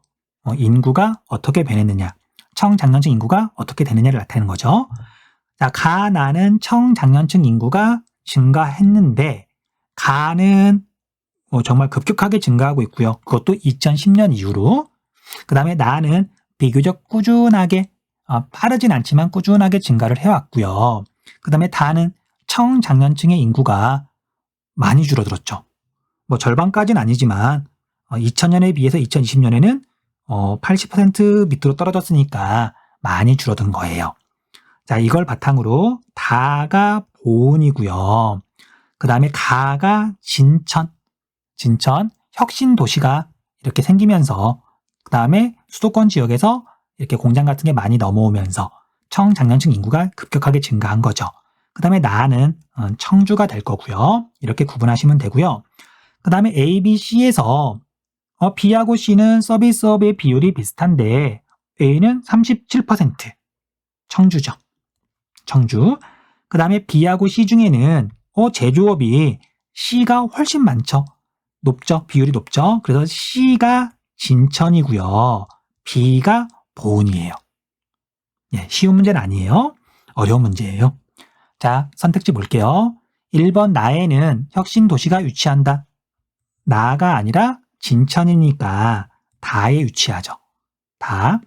인구가 어떻게 변했느냐, 청장년층 인구가 어떻게 되느냐를 나타내는 거죠. 자, 가나는 청장년층 인구가 증가했는데 가는 정말 급격하게 증가하고 있고요. 그것도 2010년 이후로. 그 다음에 나는 비교적 꾸준하게 빠르진 않지만 꾸준하게 증가를 해왔고요. 그 다음에 다는 청장년층의 인구가 많이 줄어들었죠. 뭐 절반까지는 아니지만 2000년에 비해서 2020년에는 80% 밑으로 떨어졌으니까 많이 줄어든 거예요. 자, 이걸 바탕으로 다가 보은이고요. 그 다음에 가가 진천 혁신 도시가 이렇게 생기면서 그 다음에 수도권 지역에서 이렇게 공장 같은 게 많이 넘어오면서 청장년층 인구가 급격하게 증가한 거죠. 그 다음에 나는 청주가 될 거고요. 이렇게 구분하시면 되고요. 그 다음에 A, B, C에서 B하고 C는 서비스업의 비율이 비슷한데 A는 37%. 청주죠. 청주. 그 다음에 B하고 C 중에는 제조업이 C가 훨씬 많죠. 높죠. 비율이 높죠. 그래서 C가 진천이고요. B가 보은이에요. 예, 쉬운 문제는 아니에요. 어려운 문제예요. 자, 선택지 볼게요. 1번 나에는 혁신 도시가 위치한다. 나가 아니라 진천이니까 다에 위치하죠. 다.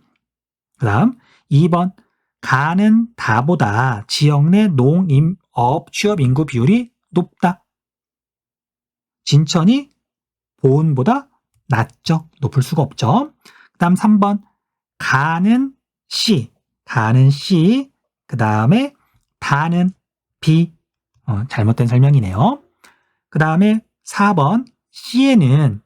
그 다음 2번 가는 다보다 지역 내 농임업 취업 인구 비율이 높다. 진천이 보은보다 낮죠. 높을 수가 없죠. 그 다음 3번 가는 C, 그 다음에 다는 B. 잘못된 설명이네요. 그 다음에 4번 C에는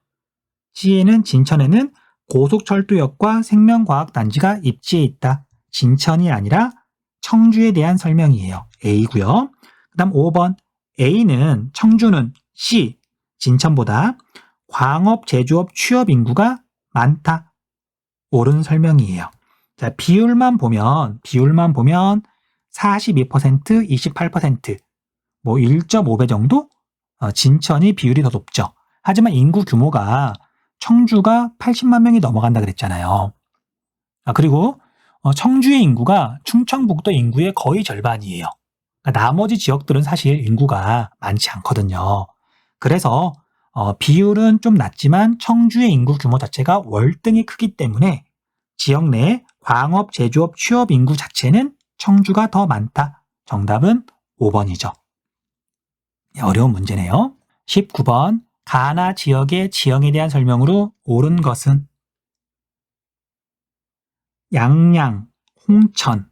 진천에는 고속철도역과 생명과학단지가 입지해 있다. 진천이 아니라 청주에 대한 설명이에요. A고요. 그 다음 5번 A는 청주는 C, 진천보다 광업, 제조업, 취업 인구가 많다. 옳은 설명이에요. 자, 비율만 보면 42%, 28%, 뭐 1.5배 정도? 진천이 비율이 더 높죠. 하지만 인구 규모가 청주가 80만 명이 넘어간다 그랬잖아요. 그리고 청주의 인구가 충청북도 인구의 거의 절반이에요. 그러니까 나머지 지역들은 사실 인구가 많지 않거든요. 그래서 비율은 좀 낮지만 청주의 인구 규모 자체가 월등히 크기 때문에 지역 내 광업, 제조업, 취업 인구 자체는 청주가 더 많다. 정답은 5번이죠. 어려운 문제네요. 19번 가나 지역의 지형에 대한 설명으로 옳은 것은 양양, 홍천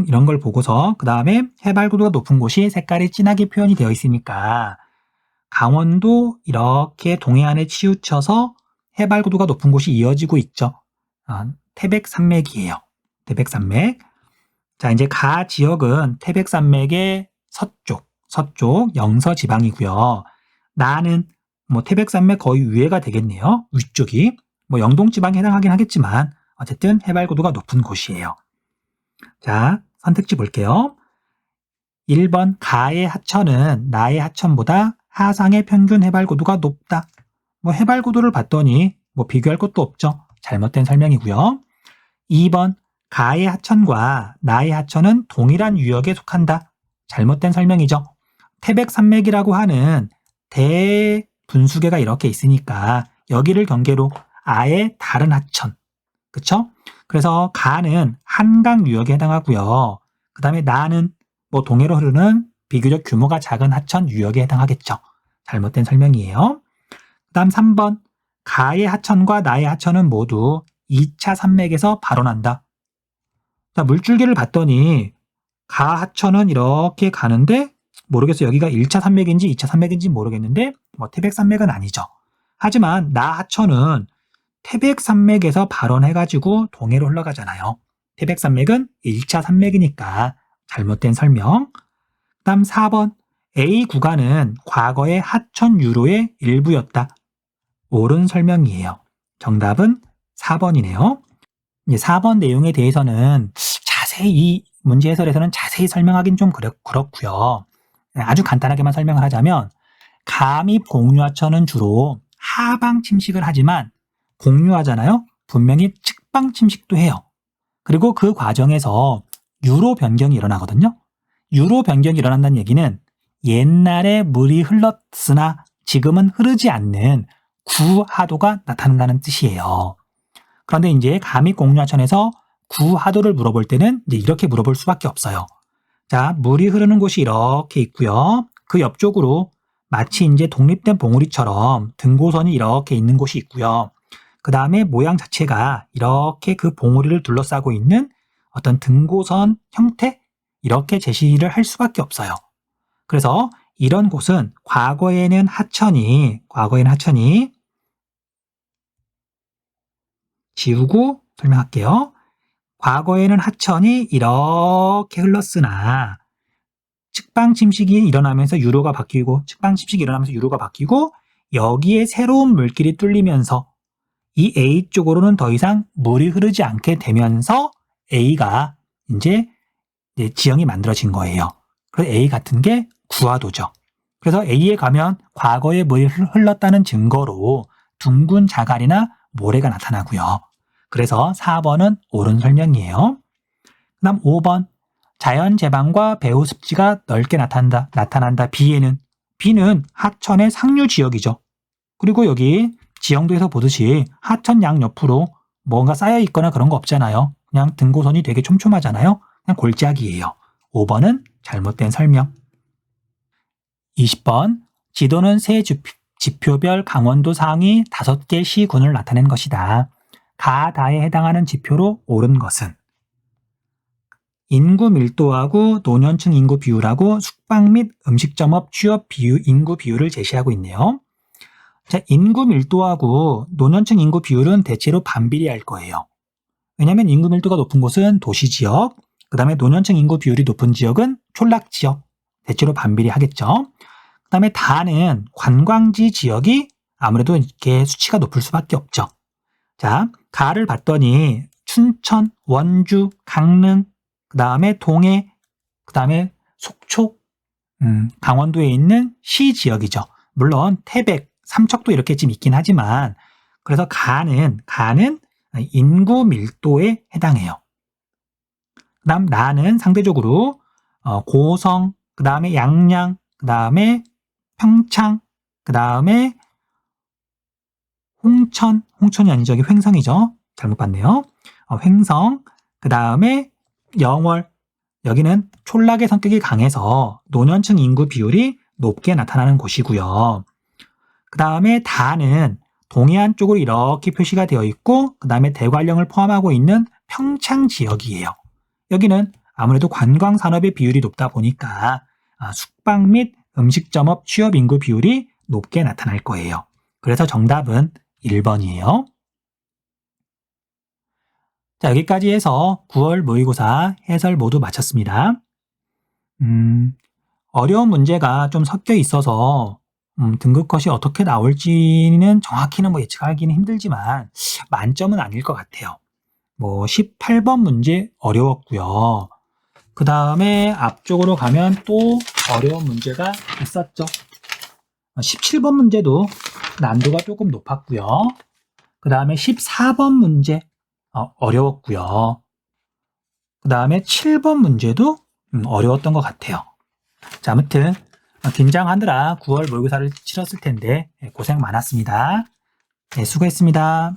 이런 걸 보고서 그 다음에 해발고도가 높은 곳이 색깔이 진하게 표현이 되어 있으니까 강원도 이렇게 동해안에 치우쳐서 해발고도가 높은 곳이 이어지고 있죠. 태백산맥이에요. 태백산맥. 자, 이제 가 지역은 태백산맥의 서쪽 영서지방이고요. 나는 태백산맥 거의 위에가 되겠네요. 위쪽이. 영동지방에 해당하긴 하겠지만 어쨌든 해발고도가 높은 곳이에요. 자, 선택지 볼게요. 1번 가의 하천은 나의 하천보다 하상의 평균 해발고도가 높다. 해발고도를 봤더니 비교할 것도 없죠. 잘못된 설명이고요. 2번 가의 하천과 나의 하천은 동일한 유역에 속한다. 잘못된 설명이죠. 태백산맥이라고 하는 대분수계가 이렇게 있으니까 여기를 경계로 아예 다른 하천. 그쵸? 그래서 가는 한강 유역에 해당하고요. 그 다음에 나는 동해로 흐르는 비교적 규모가 작은 하천 유역에 해당하겠죠. 잘못된 설명이에요. 그 다음 3번 가의 하천과 나의 하천은 모두 2차 산맥에서 발원한다. 자, 물줄기를 봤더니 가 하천은 이렇게 가는데 모르겠어요. 여기가 1차 산맥인지 2차 산맥인지 모르겠는데 태백산맥은 아니죠. 하지만 나 하천은 태백산맥에서 발원해가지고 동해로 흘러가잖아요. 태백산맥은 1차 산맥이니까 잘못된 설명. 그 다음 4번 A 구간은 과거의 하천 유로의 일부였다. 옳은 설명이에요. 정답은 4번이네요. 이제 4번 내용에 대해서는 자세히 이 문제 해설에서는 자세히 설명하긴 좀 그렇고요. 아주 간단하게만 설명을 하자면 가입 공유하천은 주로 하방 침식을 하지만 공유하잖아요. 분명히 측방 침식도 해요. 그리고 그 과정에서 유로 변경이 일어나거든요. 유로 변경이 일어난다는 얘기는 옛날에 물이 흘렀으나 지금은 흐르지 않는 구하도가 나타난다는 뜻이에요. 그런데 이제 가입 공유하천에서 구하도를 물어볼 때는 이제 이렇게 물어볼 수밖에 없어요. 자, 물이 흐르는 곳이 이렇게 있고요. 그 옆쪽으로 마치 이제 독립된 봉우리처럼 등고선이 이렇게 있는 곳이 있고요. 그 다음에 모양 자체가 이렇게 그 봉우리를 둘러싸고 있는 어떤 등고선 형태? 이렇게 제시를 할 수밖에 없어요. 그래서 이런 곳은 과거에는 하천이 지우고 설명할게요. 과거에는 하천이 이렇게 흘렀으나 측방 침식이 일어나면서 유로가 바뀌고 여기에 새로운 물길이 뚫리면서 이 A 쪽으로는 더 이상 물이 흐르지 않게 되면서 A가 이제 지형이 만들어진 거예요. 그래서 A 같은 게 구화도죠. 그래서 A에 가면 과거에 물이 흘렀다는 증거로 둥근 자갈이나 모래가 나타나고요. 그래서 4번은 옳은 설명이에요. 그 다음 5번. 자연 제방과 배후 습지가 넓게 나타난다. B는 하천의 상류 지역이죠. 그리고 여기 지형도에서 보듯이 하천 양 옆으로 뭔가 쌓여 있거나 그런 거 없잖아요. 그냥 등고선이 되게 촘촘하잖아요. 그냥 골짜기예요. 5번은 잘못된 설명. 20번. 지도는 세 지표별 강원도 상위 5개 시군을 나타낸 것이다. 가다에 해당하는 지표로 옳은 것은 인구 밀도하고 노년층 인구 비율하고 숙박 및 음식점업 취업 인구 비율을 제시하고 있네요. 자, 인구 밀도하고 노년층 인구 비율은 대체로 반비례할 거예요. 왜냐하면 인구 밀도가 높은 곳은 도시 지역, 그 다음에 노년층 인구 비율이 높은 지역은 촌락 지역, 대체로 반비례하겠죠. 그 다음에 다는 관광지 지역이 아무래도 이렇게 수치가 높을 수밖에 없죠. 자, 가를 봤더니 춘천, 원주, 강릉, 그 다음에 동해, 그 다음에 속초, 강원도에 있는 시 지역이죠. 물론 태백, 삼척도 이렇게 좀 있긴 하지만 그래서 가는 인구 밀도에 해당해요. 그 다음 나는 상대적으로 고성, 그 다음에 양양, 그 다음에 평창, 그 다음에 홍천이 아니죠. 여기 횡성이죠. 잘못 봤네요. 횡성, 그 다음에 영월, 여기는 촌락의 성격이 강해서 노년층 인구 비율이 높게 나타나는 곳이고요. 그 다음에 다는 동해안 쪽으로 이렇게 표시가 되어 있고 그 다음에 대관령을 포함하고 있는 평창 지역이에요. 여기는 아무래도 관광산업의 비율이 높다 보니까 숙박 및 음식점업 취업 인구 비율이 높게 나타날 거예요. 그래서 정답은 1번이에요. 자, 여기까지 해서 9월 모의고사 해설 모두 마쳤습니다. 어려운 문제가 좀 섞여 있어서 등급컷이 어떻게 나올지는 정확히는 예측하기는 힘들지만 만점은 아닐 것 같아요. 18번 문제 어려웠고요. 그 다음에 앞쪽으로 가면 또 어려운 문제가 있었죠. 17번 문제도 난도가 조금 높았고요. 그 다음에 14번 문제 어려웠고요. 그 다음에 7번 문제도 어려웠던 것 같아요. 자, 아무튼 긴장하느라 9월 모의고사를 치렀을 텐데 고생 많았습니다. 네, 수고했습니다.